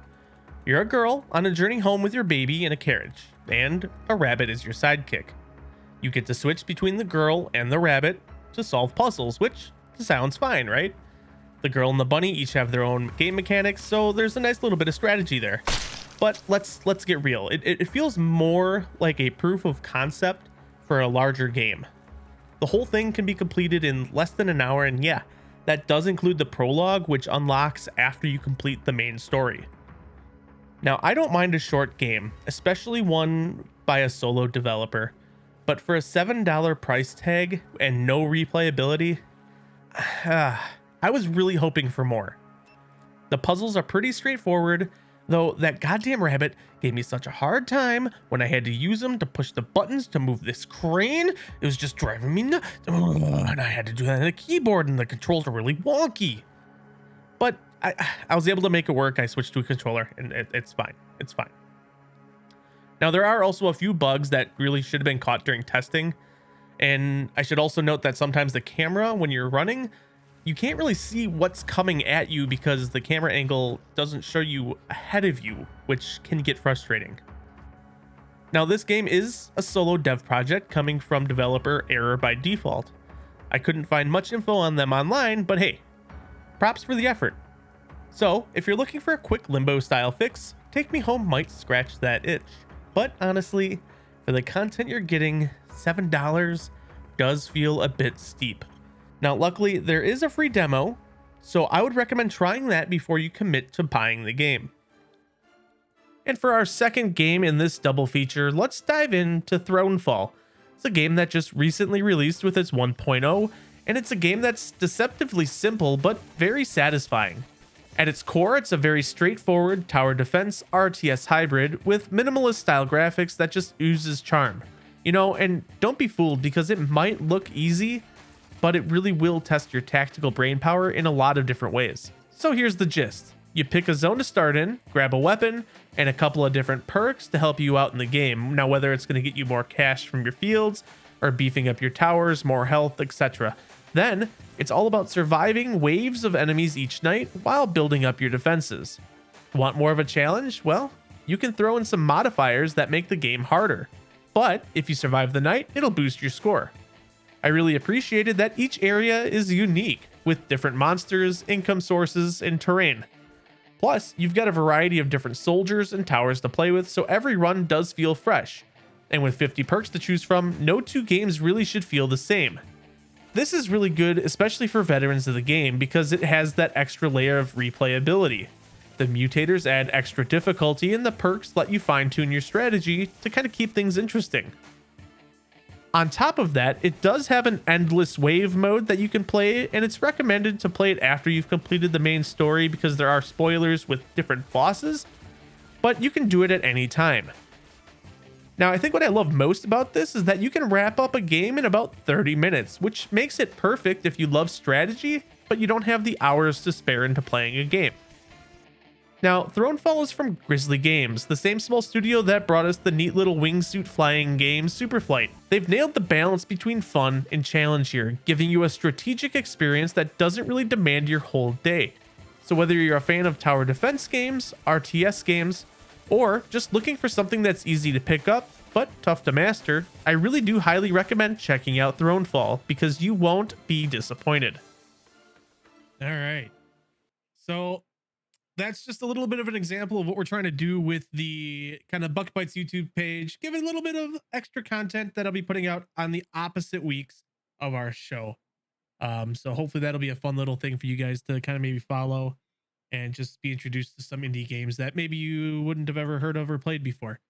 You're a girl on a journey home with your baby in a carriage, and a rabbit is your sidekick. You get to switch between the girl and the rabbit to solve puzzles, which sounds fine, right? The girl and the bunny each have their own game mechanics, so there's a nice little bit of strategy there. But let's get real. It feels more like a proof of concept for a larger game. The whole thing can be completed in less than an hour, and yeah, that does include the prologue, which unlocks after you complete the main story. Now, I don't mind a short game, especially one by a solo developer, but for a $7 price tag and no replayability, I was really hoping for more. The puzzles are pretty straightforward, though that goddamn rabbit gave me such a hard time when I had to use them to push the buttons to move this crane. It was just driving me nuts, and I had to do that on the keyboard, and the controls are really wonky. But I was able to make it work. I switched to a controller, and it's fine. It's fine. Now, there are also a few bugs that really should have been caught during testing, and I should also note that sometimes the camera, when you're running, you can't really see what's coming at you because the camera angle doesn't show you ahead of you, which can get frustrating. Now, this game is a solo dev project coming from developer Error by Default. I couldn't find much info on them online, but hey, props for the effort. So, if you're looking for a quick Limbo style fix, Take Me Home might scratch that itch. But honestly, for the content you're getting, $7 does feel a bit steep. Now, luckily, there is a free demo, so I would recommend trying that before you commit to buying the game. And for our second game in this double feature, let's dive into Thronefall. It's a game that just recently released with its 1.0 and it's a game that's deceptively simple but very satisfying. At its core, it's a very straightforward tower defense RTS hybrid with minimalist style graphics that just oozes charm. You know, and don't be fooled because it might look easy, but it really will test your tactical brainpower in a lot of different ways. So here's the gist. You pick a zone to start in, grab a weapon, and a couple of different perks to help you out in the game. Now, whether it's going to get you more cash from your fields, or beefing up your towers, more health, etc. Then, it's all about surviving waves of enemies each night while building up your defenses. Want more of a challenge? Well, you can throw in some modifiers that make the game harder. But if you survive the night, it'll boost your score. I really appreciated that each area is unique, with different monsters, income sources, and terrain. Plus, you've got a variety of different soldiers and towers to play with, so every run does feel fresh. And with 50 perks to choose from, no two games really should feel the same. This is really good, especially for veterans of the game, because it has that extra layer of replayability. The mutators add extra difficulty, and the perks let you fine-tune your strategy to kind of keep things interesting. On top of that, it does have an endless wave mode that you can play, and it's recommended to play it after you've completed the main story because there are spoilers with different bosses, but you can do it at any time. Now, I think what I love most about this is that you can wrap up a game in about 30 minutes, which makes it perfect if you love strategy, but you don't have the hours to spare into playing a game. Now, Thronefall is from Grizzly Games, the same small studio that brought us the neat little wingsuit flying game Superflight. They've nailed the balance between fun and challenge here, giving you a strategic experience that doesn't really demand your whole day. So whether you're a fan of tower defense games, RTS games, or just looking for something that's easy to pick up, but tough to master, I really do highly recommend checking out Thronefall because you won't be disappointed. All right. So that's just a little bit of an example of what we're trying to do with the kind of Buck Bites YouTube page. Give it a little bit of extra content that I'll be putting out on the opposite weeks of our show. So hopefully that'll be a fun little thing for you guys to kind of maybe follow and just be introduced to some indie games that maybe you wouldn't have ever heard of or played before.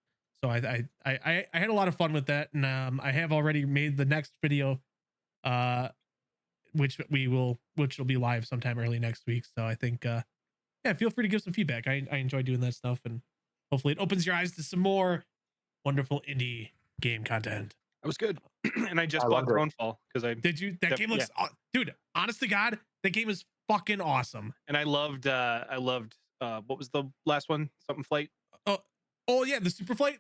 So I had a lot of fun with that, and I have already made the next video, which will be live sometime early next week. So I think yeah, feel free to give some feedback. I enjoy doing that stuff, and hopefully it opens your eyes to some more wonderful indie game content. That was good. And I just I bought loved it. Thronefall because I Did you? That game looks, dude. Honest to God, that game is fucking awesome. and I loved what was the last one? Something Flight. Oh yeah, the Superflight.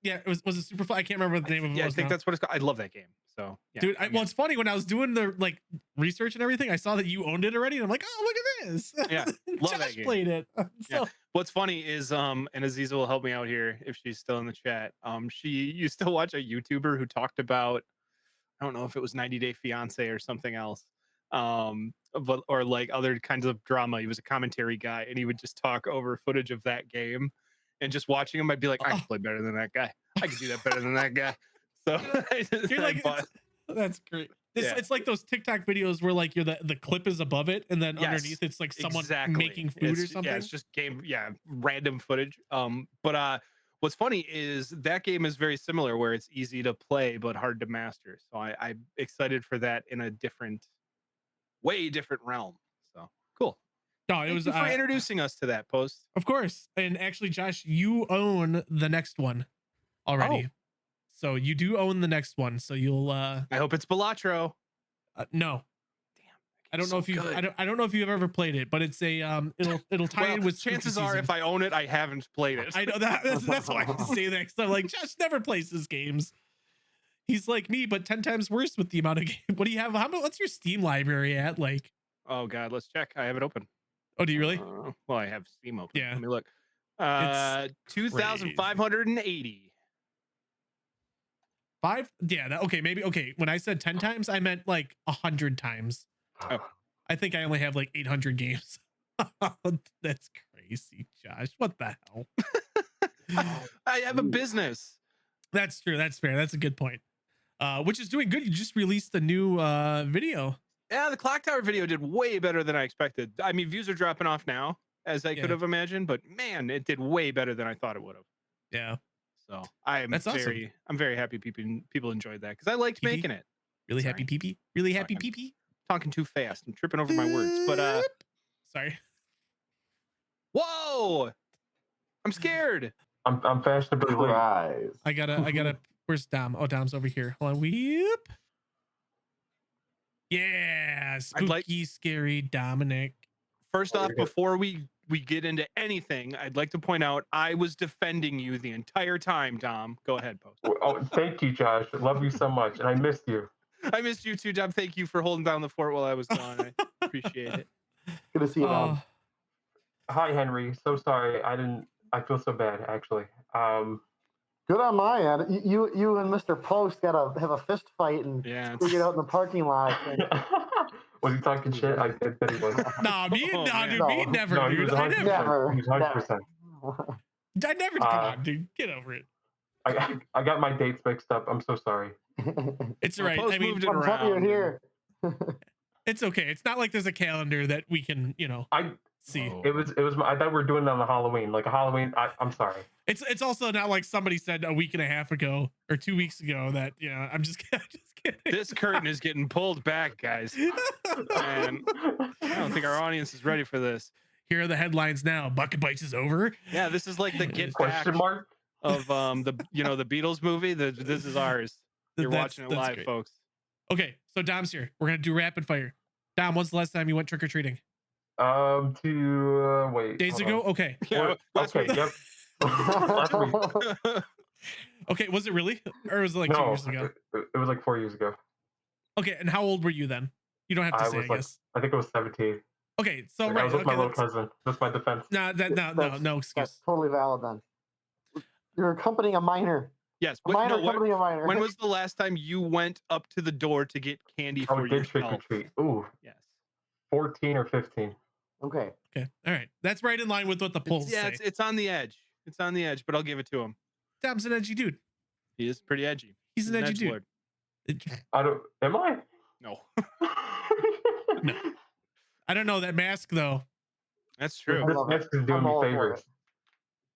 Yeah, it was a Superflight. I can't remember the name of it. Yeah, I think that's what it's called. I love that game. So yeah, dude. Well, it's funny when I was doing the like research and everything, I saw that you owned it already, and I'm like, oh, look at this. Yeah, love that Josh game. played it. Yeah. What's funny is and Aziza will help me out here if she's still in the chat. She used to watch a YouTuber who talked about, I don't know if it was 90 Day Fiance or something else. But or like other kinds of drama. He was a commentary guy, and he would just talk over footage of that game. And just watching him, I'd be like, I can play better than that guy. I can do that better than that guy. So you're like, that's great. It's like those TikTok videos where like the clip is above it, and then underneath it's like someone making food or something. Yeah, it's just random footage. But what's funny is that game is very similar, where it's easy to play but hard to master. So I'm excited for that in a way different realm. So cool. No, it Thank was you for introducing us to that post. Of course. And actually, Josh, you own the next one already. Oh. So you do own the next one. So you'll I hope it's Balatro. No. Damn. I don't know if you I don't know if you've ever played it, but it's a it'll tie in with chances are if I own it, I haven't played it. I know that's why I can say that, because I'm like, Josh never plays his games. He's like me, but 10 times worse with the amount of game. What do you have? What's your Steam library at? Like, oh god, let's check. I have it open. Oh, do you really? Well, I have Steam open. Yeah. Let me look. 2,580. Yeah. Okay. Maybe. Okay. When I said 10 times, I meant like 100 times. Oh. I think I only have like 800 games. That's crazy, Josh. What the hell? I have a business. That's true. That's fair. That's a good point. Which is doing good. You just released a new video. Yeah, the Clock Tower video did way better than I expected. I mean, views are dropping off now, as I could have imagined, but man, it did way better than I thought it would have. Yeah. So I'm That's awesome. I'm very happy people enjoyed that because I liked making it. Really Sorry. happy pee-pee? Really Sorry, happy I'm- pee-pee? Talking too fast. I'm tripping over my words. But sorry. whoa! I'm scared. I'm fashionably late. Surprise. I gotta. Where's Dom? Oh, Dom's over here. Hold on. Weep. Yeah, I'd like- spooky, scary Dominic. First Oh, off, you're good. before we get into anything, I'd like to point out I was defending you the entire time, Dom. Go ahead, Post. Oh, thank you, Josh. I love you so much, and I missed you. I missed you too, Dom. Thank you for holding down the fort while I was gone. I appreciate it. Good to see you, Dom. Hi, Henry. So sorry. I feel so bad, actually. Good on my end. You and Mr. Post gotta have a fist fight and Yeah, figure it out in the parking lot. I think. Was he talking shit? I bet he was. Nah, me, Oh, nah, man. dude, me No. never, No, he dude. was I 100%. never, Never. He was 100%. I never. Come on, dude, get over it. I got my dates mixed up. I'm so sorry. It's all Well, right. Post I mean, moved it I'm happy you're around. here. it's okay. It's not like there's a calendar that we can, see. Oh. It was. I thought we were doing it on the Halloween, like a Halloween. I'm sorry. It's also not like somebody said a week and a half ago or 2 weeks ago that I'm just kidding. This curtain is getting pulled back, guys. And I don't think our audience is ready for this. Here are the headlines now. Bucket Bites is over. Yeah, this is like the get back Question mark? of the Beatles movie. This is ours. You're That's- watching it that's live, great. folks. Okay, so Dom's here. We're gonna do rapid fire. Dom, when's the last time you went trick or treating? Wait. Days hold ago. on. Okay. Yeah, last Okay. week. Yep. Last week. Okay. Was it really, or was it like 2 No, years ago? it was like 4 years ago. Okay. And how old were you then? You don't have to I say. was I like, guess. I think it was 17. Okay. So Like, right. I was with Okay. my little cousin. That's my defense. No, That's- no excuse. That's totally valid then. You're accompanying a minor. Yes. A minor no, what- accompanying a minor. when was the last time you went up to the door to get candy I for did trick or yourself? treat. Ooh, Yes. 14 or 15. Okay. Okay. All right. That's right in line with what the polls say. It's on the edge. It's on the edge, but I'll give it to him. Dom's an edgy dude. He is pretty edgy. He's an edgy dude. edgelord. I don't. Am I? No, No. I don't know that mask though. that's true. I This love mask it. is doing I'm me all for favors. it.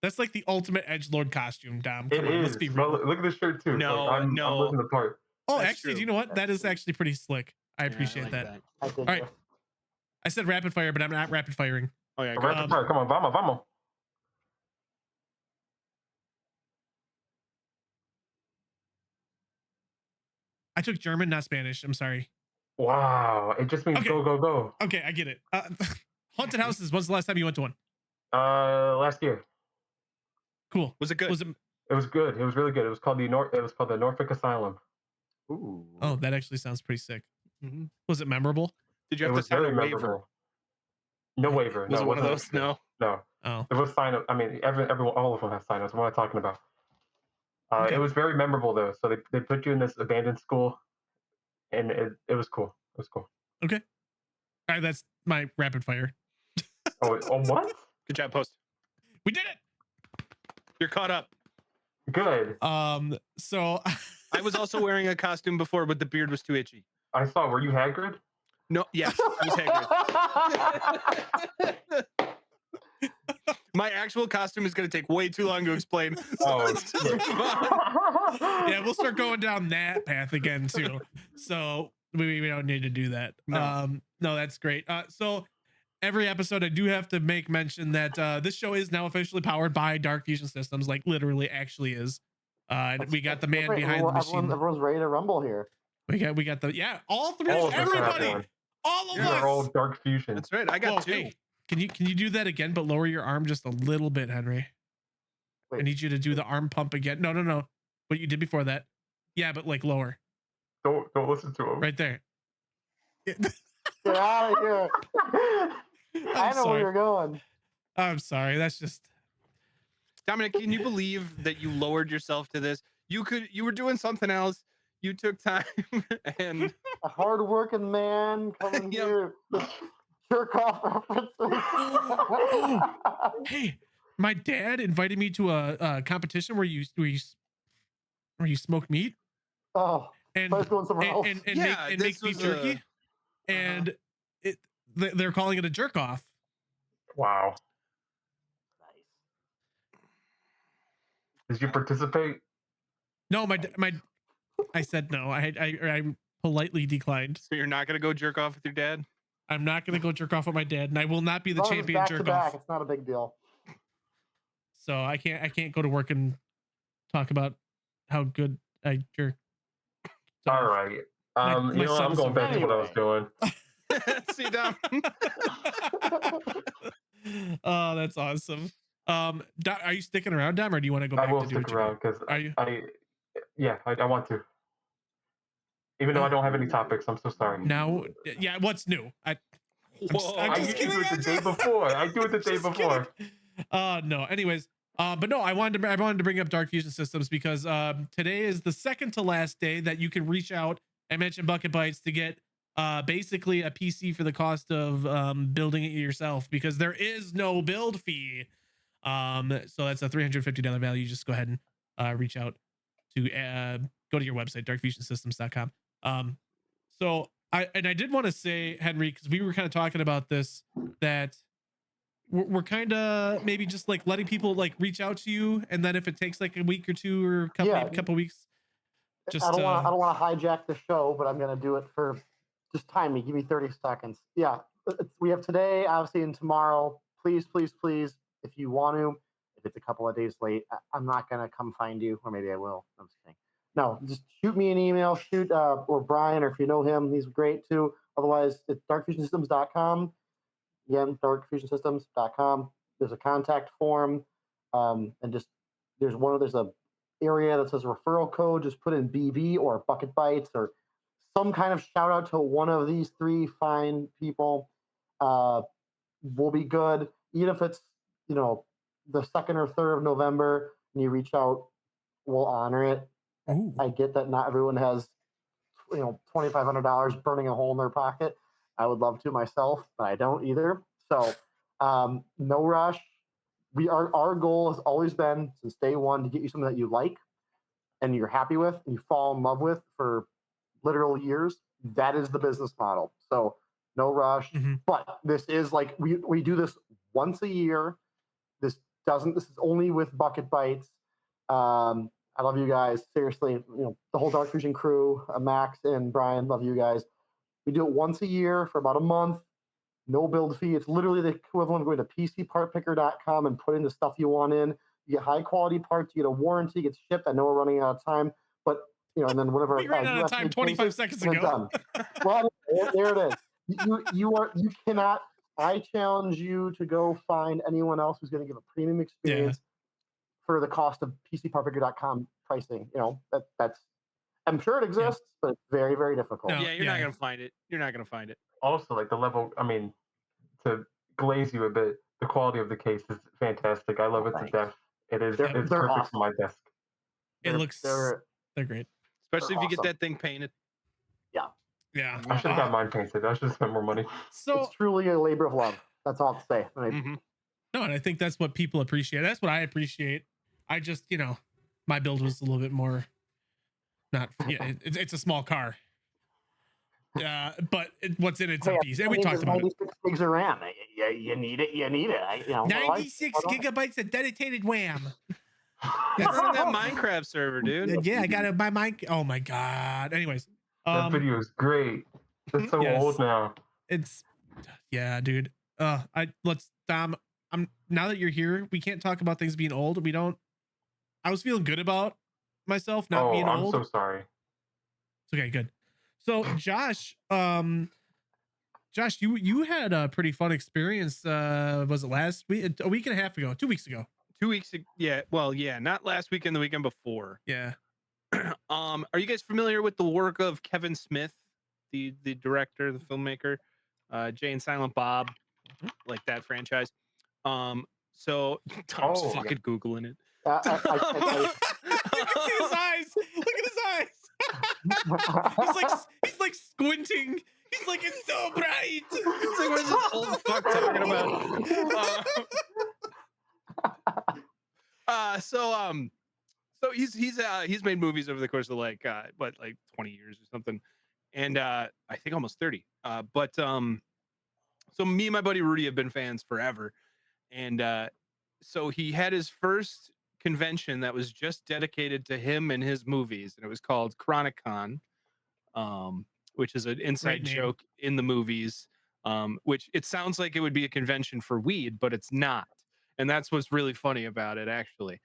That's like the ultimate edgelord costume, Dom. It Come on, let's is. be Well, real. look at this shirt too. No, like, I'm no. living the part. Oh, That's actually, true. do you know what? That is actually pretty slick. I Yeah, appreciate like that. I did. All right. yes. I said rapid fire, but I'm not rapid firing. Oh yeah, Come go on, ahead. come on, vamos. I took German, not Spanish. I'm sorry. Wow, it just means Okay. go. Okay, I get it. Haunted houses. When's the last time you went to one? Last year. Cool. Was it good? Was it? It was good. It was really good. It was called the Norfolk Asylum. Ooh. Oh, that actually sounds pretty sick. Mhm. Was it memorable? Did you It have to was sign a very waiver? memorable. No waiver. Was no, it one of wasn't those? No. No. Oh, It was sign up. I mean, everyone, all of them have sign ups. What am I talking about? Okay. It was very memorable though. So they put you in this abandoned school, and it was cool. It was cool. all right. That's my rapid fire. Oh, what? Good job, Post. We did it. You're caught up. Good. So I was also wearing a costume before, but the beard was too itchy. I saw. Were you Hagrid? No, yes, I was Hagrid. My actual costume is going to take way too long to explain. So Oh, let's just move on. yeah, we'll start going down that path again too. So we don't need to do that. No. No, that's great. So every episode I do have to make mention that this show is now officially powered by DarkFusion Systems, like literally actually is. And we got the man Right, behind the machine. Everyone's ready to rumble here. We got the all three, All of us have everybody, one. all of These are all us. Dark Fusion. That's right. I got Whoa, two. hey, can you do that again, but lower your arm just a little bit, Henry? I Wait. need you to do the arm pump again. No. What you did before that. Yeah, but like lower. Don't listen to him. Right there. Get out of here. I know where you're going. I'm sorry. That's just Dominic, can you believe that you lowered yourself to this? You were doing something else. You took time and A hard-working man coming Yep. here. with Jerk off references. hey, my dad invited me to a competition where you smoke meat Oh, and I was going somewhere else. and Yeah, make this beef was jerky, and they're calling it a jerk off. Wow. Nice. Did you participate? No, my I said no. I politely declined. So you're not gonna go jerk off with your dad? I'm not going to go jerk off with my dad, and I will not be the As long as it's champion back to jerk back, off. it's not a big deal. So I can't go to work and talk about how good I jerk. All right. my You know what? I'm son's going back to what I was doing. See, Dom? Oh, that's awesome. Dom, are you sticking around, Dom, or do you want to go back I will to do stick what you around because Are you? I want to. Even though I don't have any topics, I'm so sorry. Now, yeah, what's new? I'm Whoa. just I kidding. usually do it the day before. I do it the day Just before. kidding. No. Anyways, but no, I wanted to bring up DarkFusion Systems because today is the second to last day that you can reach out and mention Bucket Bites to get basically a PC for the cost of building it yourself, because there is no build fee. So that's a $350 value. Just go ahead and reach out to go to your website, darkfusionsystems.com. So I did want to say, Henry, because we were kind of talking about this, that we're kind of maybe just like letting people like reach out to you, and then if it takes like a week or two or couple weeks, just I don't want to hijack the show, but I'm going to do it for just time me. Give me 30 seconds. Yeah, we have today, obviously, and tomorrow. Please, please, please, if you want to, if it's a couple of days late, I'm not going to come find you, or maybe I will. I'm just kidding. No, just shoot me an email, or Brian, or if you know him, he's great too. Otherwise, it's darkfusionsystems.com. Again, darkfusionsystems.com. There's a contact form, and just there's a area that says referral code. Just put in BB or Bucket Bites or some kind of shout out to one of these three fine people. Will be good. Even if it's the 2nd or 3rd of November, and you reach out, we'll honor it. Ooh. I get that not everyone has $2,500 burning a hole in their pocket. I would love to myself, but I don't either. So no rush. Our goal has always been since day one to get you something that you like and you're happy with and you fall in love with for literal years. That is the business model. So no rush. Mhm. But this is like we do this once a year. This is only with Bucket Bites. I love you guys. Seriously, the whole DarkFusion crew, Max and Brian, love you guys. We do it once a year for about a month. No build fee. It's literally the equivalent of going to PCPartPicker.com and putting the stuff you want in. You get high quality parts. You get a warranty. It gets shipped. I know we're running out of time, but and then whatever. We ran out of time 25 seconds ago. Done. Well, there it is. You cannot. I challenge you to go find anyone else who's going to give a premium experience for the cost of PCPartPicker.com pricing. That's. I'm sure it exists, but it's very, very difficult. No. Yeah, you're not gonna find it. You're not gonna find it. Also, like the level, I mean, to glaze you a bit, the quality of the case is fantastic. I love it to death. It is. It's they're perfect awesome. for my desk. They're great. Especially if you get awesome. that thing painted. Yeah. I should have got mine painted. I should have spent more money. So It's truly a labor of love. That's all I have to say. no, and I think that's what people appreciate. That's what I appreciate. I just, my build was a little bit more it's a small car. But what's in it's a piece. And we talked about 96 gigs of RAM. You need it. 96 gigabytes of dedicated RAM. It's running that Minecraft server, dude. Yeah, I got it by mic. Oh my god. Anyways, That video is great. It's so old now. Dude. Dom, now that you're here, we can't talk about things being old. I was feeling good about myself not being old. I'm so sorry. It's okay, good. So Josh, you had a pretty fun experience. Was it last week? A week and a half ago? 2 weeks ago? 2 weeks ago. Yeah. Well, yeah, not last weekend, the weekend before. Yeah. Are you guys familiar with the work of Kevin Smith, the director, the filmmaker, Jay and Silent Bob, like that franchise? So Tom's fucking Googling it. I You can see his eyes. Look at his eyes. he's like squinting. He's like, it's so bright. He's like, what is this old fuck talking about? So he's made movies over the course of like 20 years or something, and I think almost 30. So me and my buddy Rudy have been fans forever, and so he had his first convention that was just dedicated to him and his movies, and it was called ChronicCon. which is an inside name. joke in the movies. Which it sounds like it would be a convention for weed, but it's not, and that's what's really funny about it, actually.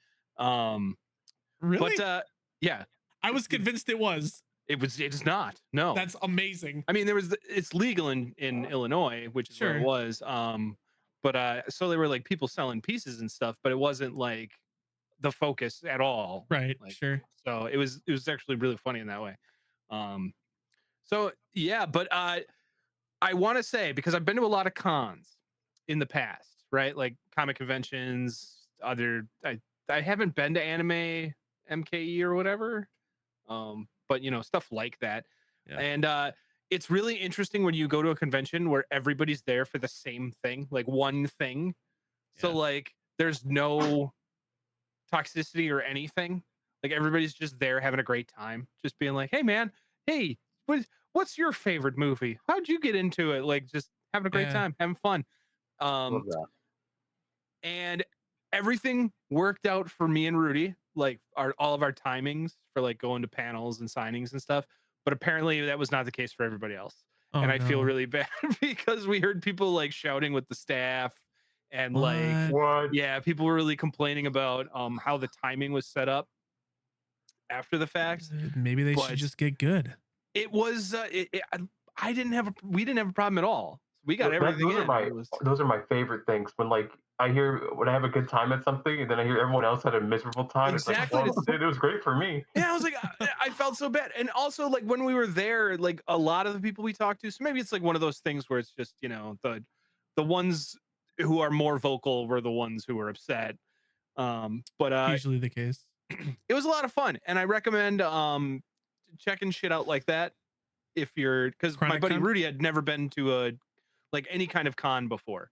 Really? But yeah, I was convinced it was. it's not. No, That's amazing. I mean, it's legal in Illinois, which is where it Sure. was. But so there were like people selling pieces and stuff, but it wasn't like the focus at all. Right. Like, Sure. so it was actually really funny in that way. So yeah, but I want to say, because I've been to a lot of cons in the past, right? Like comic conventions, I haven't been to anime MKE or whatever. But you know, stuff like that. Yeah. And it's really interesting when you go to a convention where everybody's there for the same thing, like one thing. So Yeah. like there's no toxicity or anything. Like everybody's just there having a great time, just being like, hey man, hey, what's your favorite movie? How'd you get into it? Like just having a great Yeah. time, having fun. Love that. And everything worked out for me and Rudy, like all of our timings for like going to panels and signings and stuff. But apparently that was not the case for everybody else. Oh, And I feel no. really bad because we heard people like shouting with the staff and like, What? yeah, people were really complaining about how the timing was set up after the fact. Maybe they should But just get good. it was we didn't have a problem at all. We got everything Those are in. my It was- those are my favorite things. When like I have a good time at something, and then I hear everyone else had a miserable time. Exactly. It's like, well, it was great for me. Yeah, I was like, I felt so bad. And also, like, when we were there, like, a lot of the people we talked to, so maybe it's like one of those things where it's just, you know, the ones who are more vocal were the ones who were upset. But Usually the case. it was a lot of fun, and I recommend checking shit out like that if you're, because my buddy ChronicCon? Rudy had never been to any kind of con before.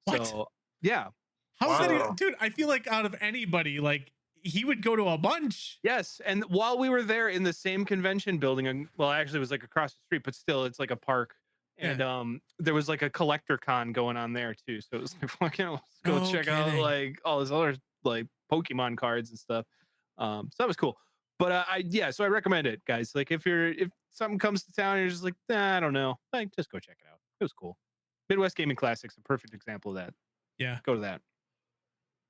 What? So yeah. How's that, Wow. dude? I feel like out of anybody, like he would go to a bunch. Yes, and while we were there in the same convention building, well, actually, it was like across the street, but still, it's like a park. And there was like a collector con going on there too. So it was like, fucking, let's go No check out kidding. like all this other like Pokemon cards and stuff. So that was cool. But so I recommend it, guys. Like if something comes to town and you're just like, I don't know, like just go check it out. It was cool. Midwest Gaming Classics, a perfect example of that. Yeah. Go to that.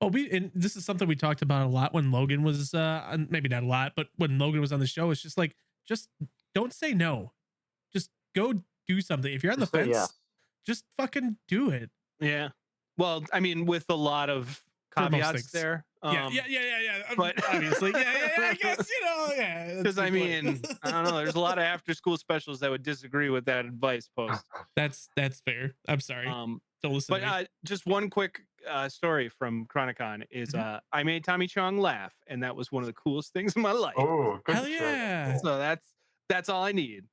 Oh, and this is something we talked about a lot when Logan was maybe not a lot, but when Logan was on the show, it's just like, just don't say no. Just go do something. If you're on the Just say fence, yes. just fucking do it. Yeah. Well, I mean, with a lot of For most caveats things. there. Yeah. but- Obviously, I guess yeah. Because I mean, I don't know. There's a lot of after-school specials that would disagree with that advice post. that's fair. I'm sorry. Don't listen. But to me. just one quick story from ChronicCon is I made Tommy Chong laugh, and that was one of the coolest things in my life. Oh, good Hell shit. yeah. So that's all I need.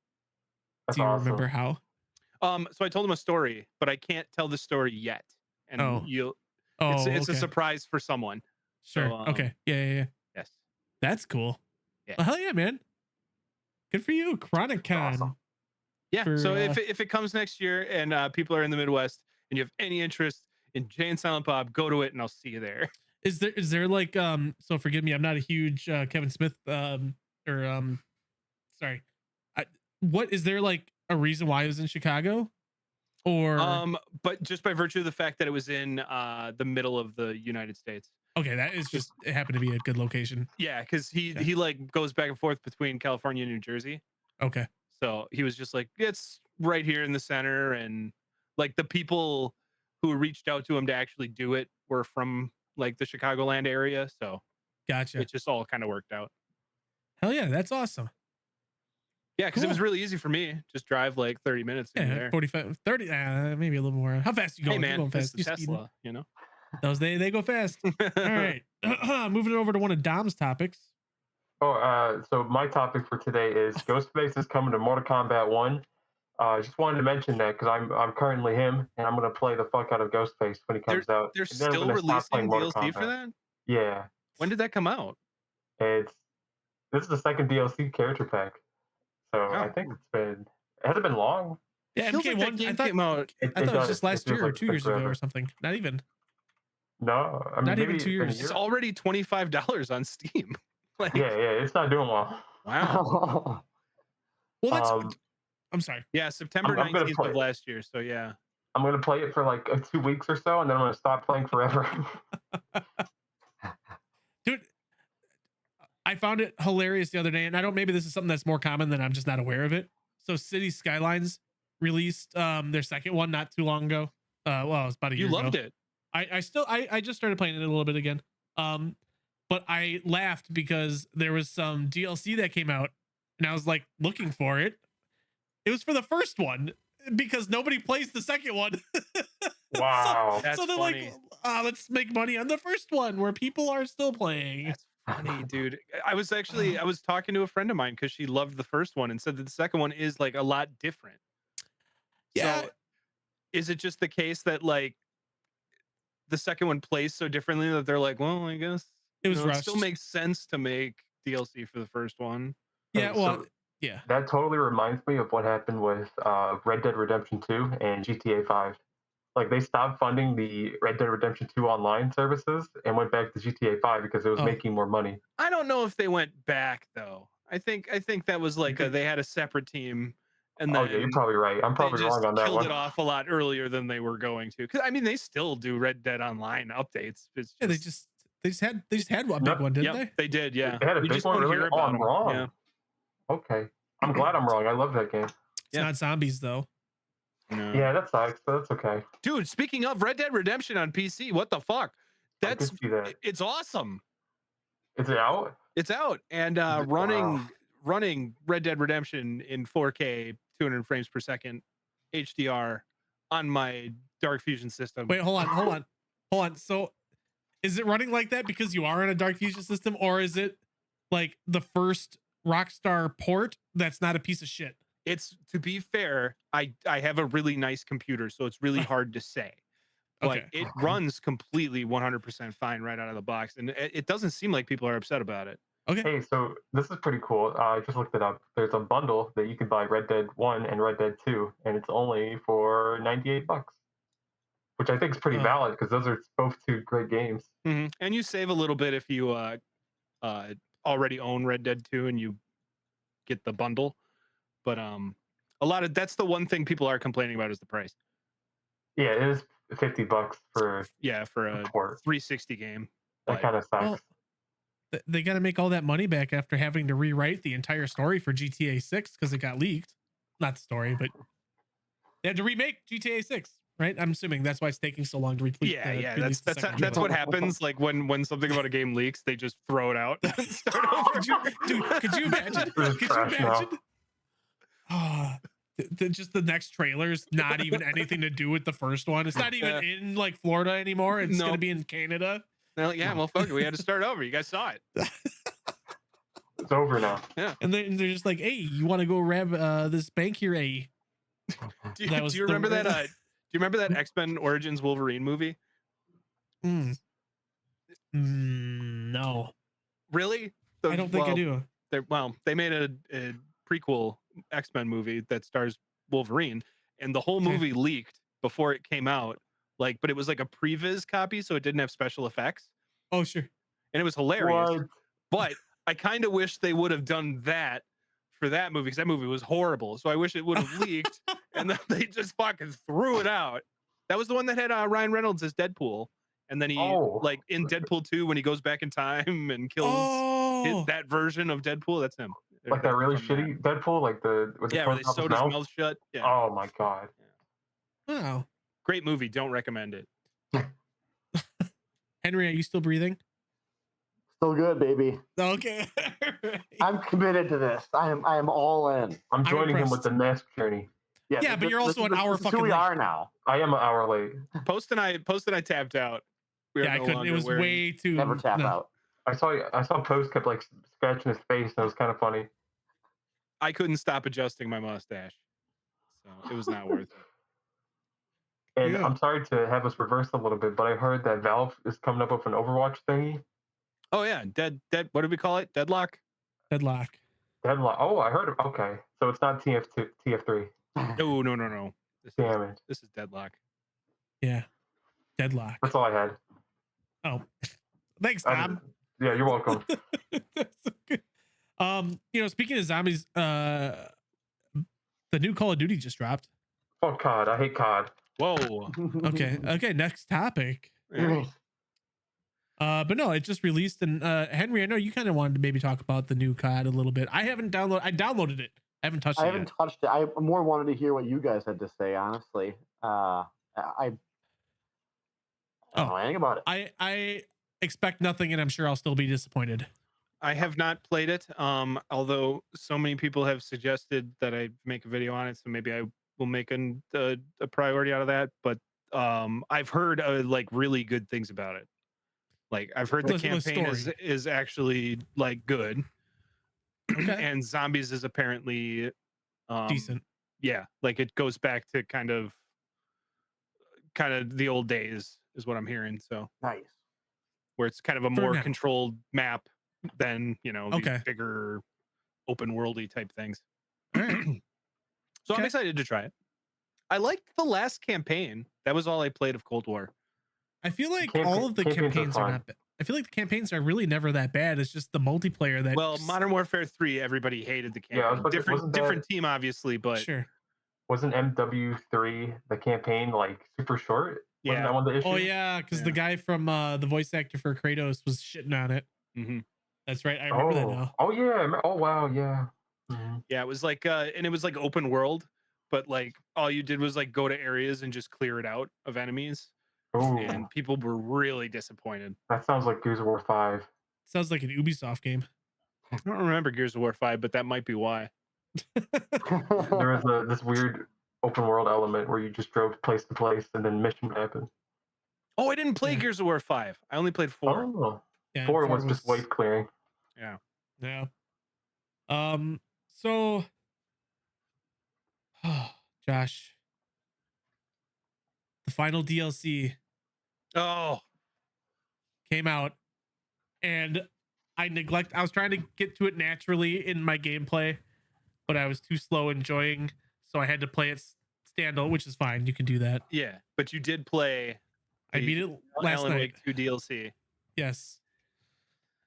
That's Do you awesome. remember how? So I told him a story, but I can't tell the story yet, and it's okay. a surprise for someone. Sure. So, Okay. Yeah. Yes. That's cool. Yeah. Well, hell yeah, man. Good for you, ChronicCon. Awesome. Yeah. For, So if it comes next year and people are in the Midwest and you have any interest in Jay and Silent Bob, go to it and I'll see you there. Is there like so forgive me, I'm not a huge Kevin Smith sorry. What is there like a reason why it was in Chicago? Or But just by virtue of the fact that it was in the middle of the United States. okay, that is just it happened to be a good location. Yeah, because he Okay. he like goes back and forth between California and New Jersey. Okay. So he was just like, it's right here in the center, and like the people who reached out to him to actually do it were from like the Chicagoland area. So Gotcha. it just all kind of worked out. Hell yeah, that's awesome. Yeah, because it was Cool. really easy for me. Just drive like 30 minutes in Yeah, there. 45, 30, maybe a little more. How fast you Hey going? You man, going it's fast. the You speeding? Tesla, you know. Those they go fast. All right. Moving over to one of Dom's topics. So my topic for today is Ghostface is coming to Mortal Kombat 1. Just wanted to mention that because I'm currently him, and I'm gonna play the fuck out of Ghostface when he comes out. They're And then I'm still gonna stop playing releasing Mortal DLC for Kombat. that. Yeah, When did that come out? this is the second DLC character pack, so I Oh. think it hasn't been long. Yeah, Feels like that MK1. game came out. I thought it was does. just It last feels year or like 2 it's years ago forever. or something. Not even. No, I mean Not even maybe 2 it's been a years. It's year. already $25 on Steam. Like, Yeah, it's not doing well. wow. Well, that's. Um, I'm sorry. Yeah, September I'm gonna 19th play of it. last year. So yeah. I'm gonna play it for like 2 weeks or so, and then I'm gonna stop playing forever. Dude, I found it hilarious the other day, and I don't, maybe this is something that's more common than I'm just not aware of it. So City Skylines released their second one not too long ago. Well, it was about a year You ago. loved it. I just started playing it a little bit again. But I laughed because there was some DLC that came out, and I was like looking for it. It was for the first one because nobody plays the second one. Wow. That's so they're funny. like, let's make money on the first one where people are still playing. That's funny, dude. I was talking to a friend of mine because she loved the first one and said that the second one is like a lot different. Yeah. So is it just the case that like the second one plays so differently that they're like, well, I guess It was it still rushed. makes sense to make DLC for the first one. Yeah, Hey, well, so yeah. that totally reminds me of what happened with Red Dead Redemption 2 and GTA 5. Like they stopped funding the Red Dead Redemption 2 online services and went back to GTA 5 because it was Oh. making more money. I don't know if they went back though. I think that was like think- they had a separate team, and Oh then yeah, you're probably right. I'm they probably just wrong on that killed one. it off a lot earlier than they were going to. Because I mean, they still do Red Dead Online updates. It's Yeah, they just just had a big Nope. one, didn't yep, they? they did. Yeah, They had a you big just one, don't really? hear Oh, about I'm them. wrong. Yeah. Okay. I'm glad I'm wrong. I love that game. It's Yeah. not zombies though. No. Yeah, that sucks, but that's okay. Dude, speaking of Red Dead Redemption on PC, what the fuck? I can see that. It's awesome. Is it out? It's out and running Red Dead Redemption in 4K, 200 frames per second, HDR on my DarkFusion system. Wait, hold on. So is it running like that because you are on a DarkFusion system, or is it like the first Rockstar port that's not a piece of shit? It's, to be fair, I have a really nice computer, so it's really hard to say. But Okay. it runs completely 100% fine right out of the box, and it doesn't seem like people are upset about it. Okay. Hey, so this is pretty cool. I just looked it up. There's a bundle that you can buy Red Dead 1 and Red Dead 2, and it's only for $98, which I think is pretty valid because those are both two great games. Mm-hmm. And you save a little bit if you already own Red Dead 2 and you get the bundle. But that's the one thing people are complaining about is the price. Yeah, it is $50 for a port. 360 game. That kind of sucks. Well, they got to make all that money back after having to rewrite the entire story for GTA 6 because it got leaked. Not the story, but they had to remake GTA 6, right? I'm assuming that's why it's taking so long to release. Yeah. release the That's second that's trailer. what happens. Like when something about a game leaks, they just throw it out. And start over. Could you imagine? This is Could you trash now. imagine? Just the next trailer's not even anything to do with the first one. It's not even in like Florida anymore. It's gonna be in Canada. They're like, yeah, well, fuck it. We had to start over. You guys saw it. It's over now. Yeah. And they're just like, hey, you want to go grab this bank here? Hey. Do you remember that? Do you remember that X-Men Origins Wolverine movie? No. Really? I don't think I do. They made a prequel X-Men movie that stars Wolverine, and the whole movie leaked before it came out. But it was like a previs copy, so it didn't have special effects. Oh, sure. And it was hilarious. What? But I kind of wish they would have done that for that movie, because that movie was horrible. So I wish it would have leaked, and then they just fucking threw it out. That was the one that had Ryan Reynolds as Deadpool. And then he, in Deadpool 2, when he goes back in time and kills that version of Deadpool, that's him. Like that really shitty Deadpool, like where they sewed his mouth shut. Yeah. Oh my god. Wow. Great movie. Don't recommend it. Henry, are you still breathing? Still good, baby. Okay. I'm committed to this. I am all in. I'm joining him with the mask journey. Yeah, but you're also an hour fucking who we late. are now. I am an hour late. Post and I tapped out. I couldn't. It was way too. Never tap out. I saw Post kept like scratching his face, and it was kind of funny. I couldn't stop adjusting my mustache, so it was not worth it. And I'm sorry to have us reverse a little bit, but I heard that Valve is coming up with an Overwatch thingy. Oh yeah, dead. What did we call it? Deadlock. Deadlock. Oh, I heard it. Okay, so it's not TF3. No. Damn it. This is Deadlock. Yeah. Deadlock. That's all I had. Oh, thanks, Tom. Yeah, you're welcome. Speaking of zombies, the The new Call of Duty just dropped. Fuck COD. I hate COD. Whoa. Okay. Okay. Next topic. Yeah. But no, it just released, and Henry, I know you kind of wanted to maybe talk about the new COD a little bit. I downloaded it. I haven't touched it. I haven't touched it. I more wanted to hear what you guys had to say, honestly. I don't know anything about it. I expect nothing, and I'm sure I'll still be disappointed. I have not played it. Although so many people have suggested that I make a video on it, so maybe I will make a priority out of that. But I've heard like really good things about it. Like I've heard the campaign is actually like good. Okay. And zombies is apparently Decent. Yeah, like it goes back to kind of the old days is what I'm hearing. So Nice. where it's kind of a more controlled map than these bigger open worldy type things. All right. So I'm excited to try it. I liked the last campaign. That was all I played of Cold War. I feel like all of the campaigns are not bad. I feel like the campaigns are really never that bad. It's just the multiplayer that. Well, Modern Warfare 3, everybody hated the campaign. Yeah, different team, obviously, but sure. Wasn't MW3 the campaign like super short? Yeah. Wasn't that one of the issues? Oh yeah, because the guy from the voice actor for Kratos was shitting on it. Mm-hmm. That's right. I remember that now. Oh yeah. Oh wow. Yeah. Mm-hmm. Yeah, it was like and it was like open world, but like all you did was like go to areas and just clear it out of enemies. Ooh. And people were really disappointed. That sounds like Gears of War 5. Sounds like an Ubisoft game. I don't remember Gears of War 5, but that might be why. There was this weird open world element where you just drove place to place and then mission happened. Oh, I didn't play Gears of War 5. I only played 4. Oh. Yeah, 4 was just wave clearing. Yeah. Yeah. So Josh, the final DLC came out, and I was trying to get to it naturally in my gameplay, but I was too slow enjoying, so I had to play it standalone, which is fine. You can do that. Yeah, but you did play. I beat it last Alan night. Wake 2 DLC. Yes.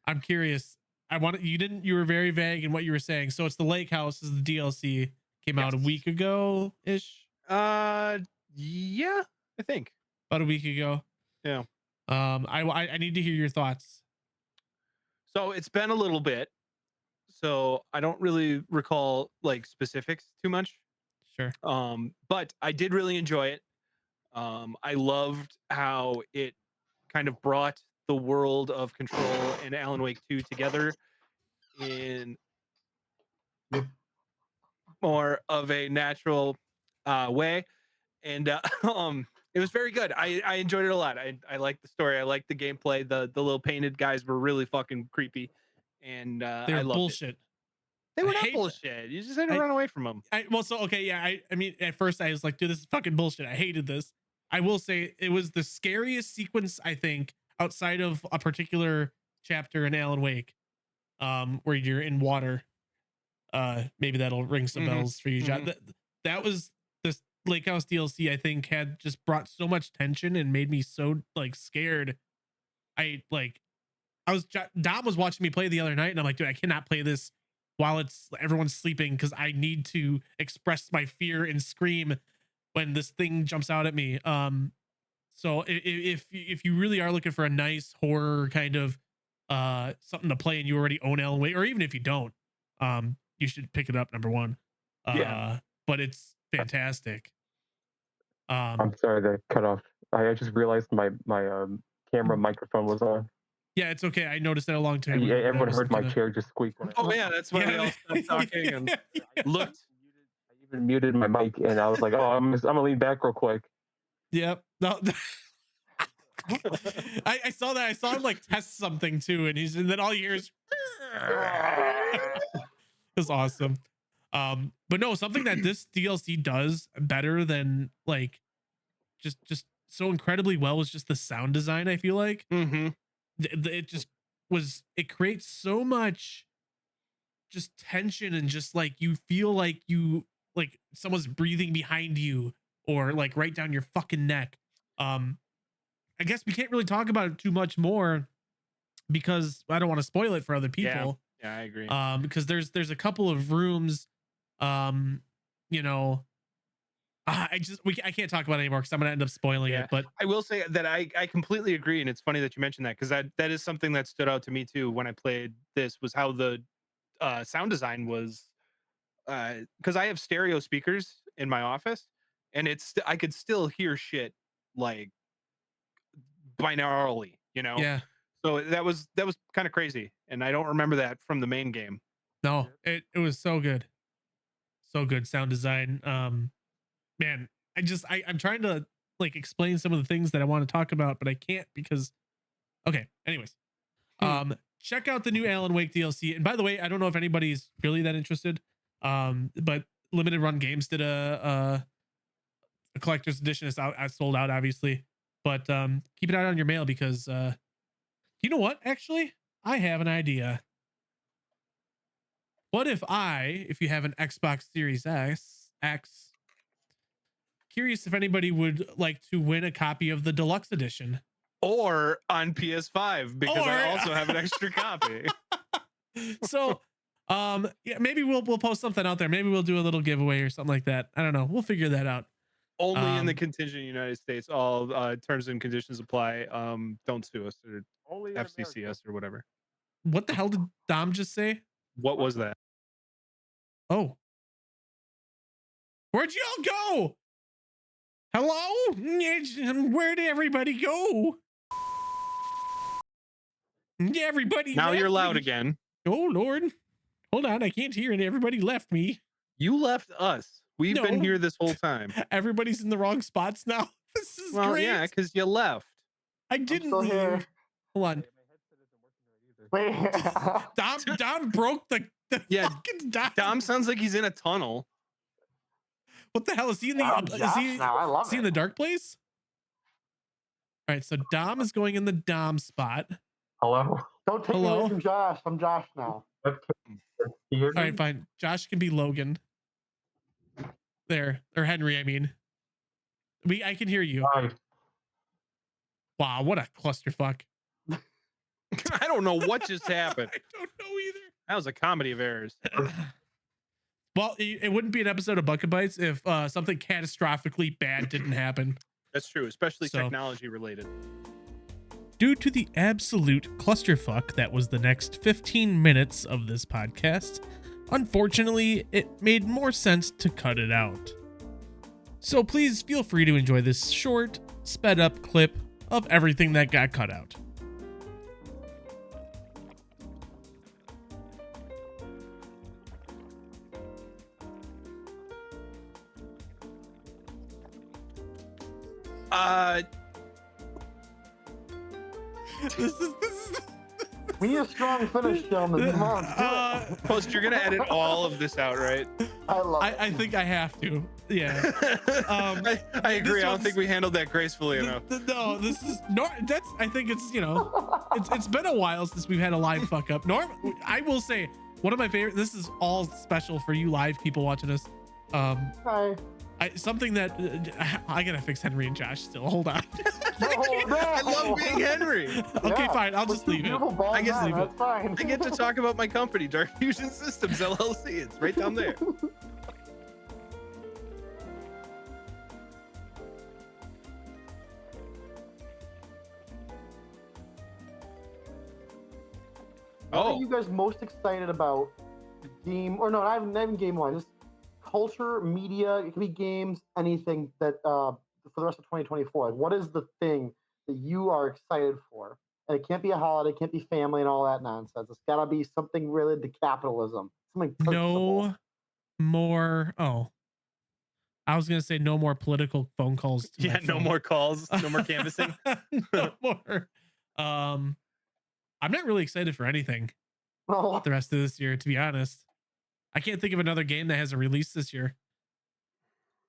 I'm curious. You were very vague in what you were saying. So it's the Lake House is the DLC. Came out a week ago ish. Yeah, I think about a week ago. Yeah. I need to hear your thoughts. So it's been a little bit, so I don't really recall like specifics too much. Sure. But I did really enjoy it. I loved how it kind of brought the world of Control and Alan Wake 2 together in more of a natural way, and it was very good. I enjoyed it a lot. I liked the story. I liked the gameplay. The little painted guys were really fucking creepy, and they were bullshit. They were not bullshit. You just had to run away from them. I mean, at first I was like, dude, this is fucking bullshit. I hated this. I will say it was the scariest sequence, I think, outside of a particular chapter in Alan Wake, where you're in water. Maybe that'll ring some bells for you, John. That was this Lake House DLC, I think, had just brought so much tension and made me so like scared. Dom was watching me play the other night, and I'm like, dude, I cannot play this while everyone's sleeping, because I need to express my fear and scream when this thing jumps out at me. So if you really are looking for a nice horror kind of something to play, and you already own Alan Wake, or even if you don't, you should pick it up, number one. But it's fantastic. I'm sorry to cut off. I just realized my camera microphone was on. Yeah, it's okay. I noticed that a long time ago. Yeah, everyone heard my chair just squeak. Oh yeah, that's why we all stopped talking and looked. I even muted my mic, and I was like, "Oh, I'm gonna lean back real quick." Yep. No. I saw that. I saw him like test something too, and then all you hear is. It's awesome. But no, something that this DLC does better than like just so incredibly well was just the sound design. I feel like it creates so much just tension, and just like you feel like someone's breathing behind you, or like right down your fucking neck. I guess we can't really talk about it too much more because I don't want to spoil it for other people. Yeah, I agree. Because there's a couple of rooms you know, I can't talk about it anymore because I'm gonna end up spoiling Yeah. it. But I will say that I completely agree, and it's funny that you mentioned that because that is something that stood out to me too when I played this was how the sound design was because I have stereo speakers in my office, and I could still hear shit like binaurally, you know. yeah, So that was kind of crazy, and I don't remember that from the main game. no, it was so good, so good sound design. Man, I'm trying to like explain some of the things that I want to talk about, but I can't because okay. Anyways, check out the new Alan Wake DLC. And by the way, I don't know if anybody's really that interested. But limited run games did a collector's edition. It's out. I sold out, obviously. But keep an eye on your mail because you know what? Actually, I have an idea. What if you have an Xbox Series X, curious if anybody would like to win a copy of the deluxe edition. Or on PS5 because I Or- also have an extra copy. So yeah, maybe we'll post something out there. Maybe we'll do a little giveaway or something like that. I don't know. We'll figure that out. Only in the contingent United States. All terms and conditions apply. Don't sue us or Only in America. FCCS or whatever. What the hell did Dom just say? What was that? Oh. Where'd you all go? Hello? Where'd everybody go? Everybody Now left you're loud me. again. Oh Lord. Hold on, I can't hear it. Everybody left me. You left us. We've been No. here this whole time. Everybody's in the wrong spots now. This is Well, great. yeah, because you left. I didn't still leave. here. Hold on. Wait. Dom broke the Yeah, fucking Dom. Dom sounds like he's in a tunnel. What the hell is he in the I'm is Josh he, now. I love is he it. in the dark place? All right, so Dom is going in the Dom spot. Hello? Don't take me Hello? away from Josh. I'm Josh now. You hear All me? right, fine. Josh can be Logan. There, or Henry, I mean. I can hear you. Hi. Wow, what a clusterfuck. I don't know what just happened. I don't know either. That was a comedy of errors. Well, it wouldn't be an episode of Bucket Bites if something catastrophically bad didn't happen. That's true, especially So- technology related. Due to the absolute clusterfuck that was the next 15 minutes of this podcast, unfortunately, it made more sense to cut it out. So please feel free to enjoy this short, sped up clip of everything that got cut out. This is We need a strong finish, gentlemen. Come on. do it. Post, you're gonna edit all of this out, right? I love it. I think I have to. Yeah. I agree. this I don't one's- think we handled that gracefully enough. No, this is no. That's. I think it's it's been a while since we've had a live fuck up. I will say one of my favorite. This is all special for you live people watching us. Hi. Something that I gotta fix Henry and Josh still. Hold on. Oh, no. I love being Henry. Okay, Yeah, fine. I'll we're just two leave it. beautiful bald I guess men, leave it. That's fine. I get to talk about my company, DarkFusion Systems LLC. It's right down there. What Oh, are you guys most excited about? Game or no? Not even game wise. Just culture, media. It can be games, anything that for the rest of 2024. Like, what is the thing that you are excited for? And it can't be a holiday, it can't be family and all that nonsense. It's gotta be something related to capitalism. Something purchasable. No more. Oh, I was gonna say no more political phone calls. To my yeah. No phone. more calls. No more canvassing. No more. I'm not really excited for anything Oh, the rest of this year, to be honest. I can't think of another game that has a release this year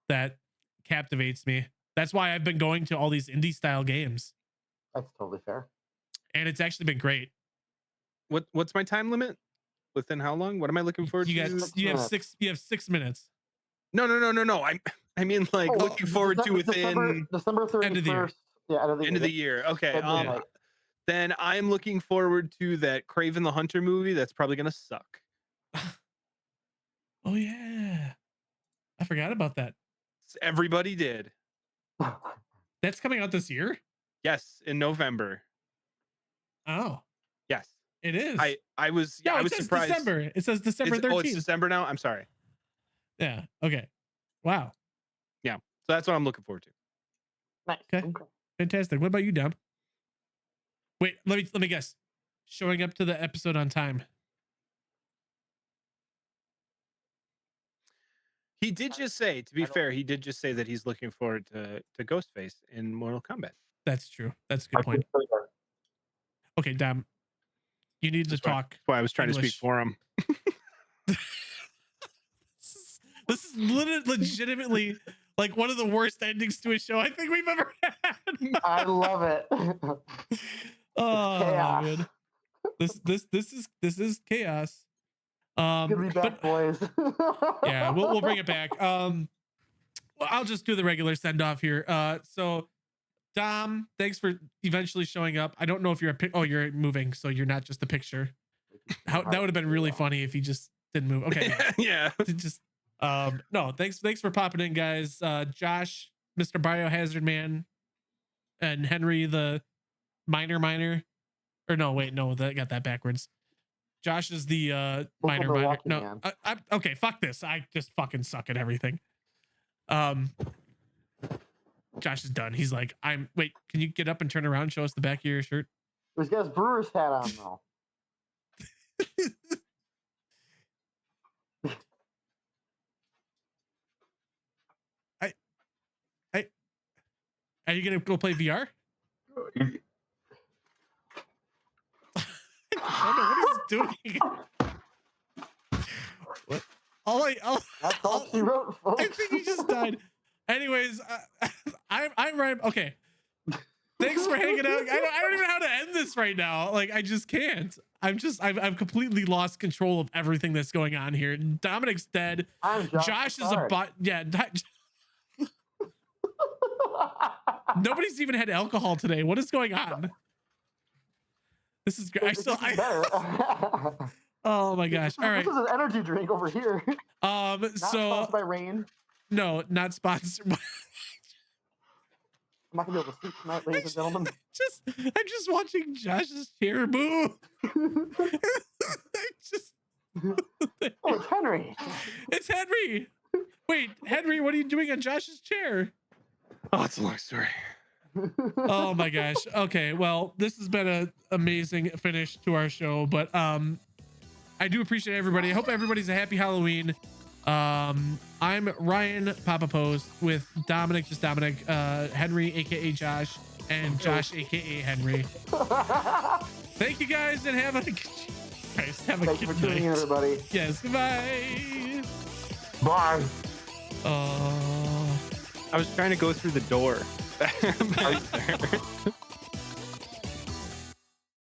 that captivates me. That's why I've been going to all these indie style games, that's totally fair. and it's actually been great. What's my time limit? Within how long? What am I looking forward You to? got you have 6 minutes. No. I mean, like, Oh, looking forward to within December 31st. End of the year. Yeah, end of the year. Okay. At midnight. Then I'm looking forward to that Kraven the Hunter movie. That's probably gonna suck. Oh yeah, I forgot about that. Everybody did. That's coming out this year. Yes, in November. Oh, Yes, it is. I was No, I it was says surprised. December. It says December 13th. Oh, it's December now. I'm sorry. Yeah. Okay. Wow. Yeah, so that's what I'm looking forward to. Nice. Okay. Fantastic. What about you, Dom? Wait, let me guess. Showing up to the episode on time. He did just say, to be fair, he did just say that he's looking forward to Ghostface in Mortal Kombat. That's true. That's a good point. Okay, Dom. You need to talk. That's why I was trying to English. speak for him. This is legitimately like one of the worst endings to a show I think we've ever had. I love it. Oh Chaos. man. This is chaos. Good to be back, boys. Yeah, we'll bring it back. Well, I'll just do the regular send off here. So Dom, thanks for eventually showing up. I don't know if you're you're moving, so you're not just a picture. That would have been really funny if you just didn't move. Okay. Yeah. Just no, thanks for popping in, guys. Josh, Mr. Biohazard Man, and Henry the miner. Or no, wait, no, that got that backwards. Josh is the miner. No, okay, fuck this. I just fucking suck at everything. Josh is done. He's like, wait, can you get up and turn around and show us the back of your shirt? He's got his brewer's hat on though. Are you gonna go play VR? I don't know what he's doing. What? That's all she wrote, folks. I think he just died. Anyways, I'm Ryan. Okay. Thanks for hanging out. I don't even know how to end this right now. Like, I just can't. I've completely lost control of everything that's going on here. Dominic's dead. Josh is a bot. Yeah. Nobody's even had alcohol today. What is going on? This is great. Oh my gosh. All right. This is an energy drink over here. Not sponsored by Rain. No, not sponsored. I'm not gonna be able to sleep tonight, ladies and gentlemen. I'm just watching Josh's chair move. Oh, it's Henry. It's Henry. Wait, Henry, what are you doing on Josh's chair? Oh, it's a long story. Oh my gosh. Okay, well, this has been an amazing finish to our show, but I do appreciate everybody. I hope everybody's a happy Halloween. I'm Ryan Papa Post with Dominic, just Dominic, Henry, aka Josh, and Josh, aka Henry. Thank you guys, and have a good Thanks for tuning in, everybody. Yes, goodbye. Bye. I was trying to go through the door. Back there.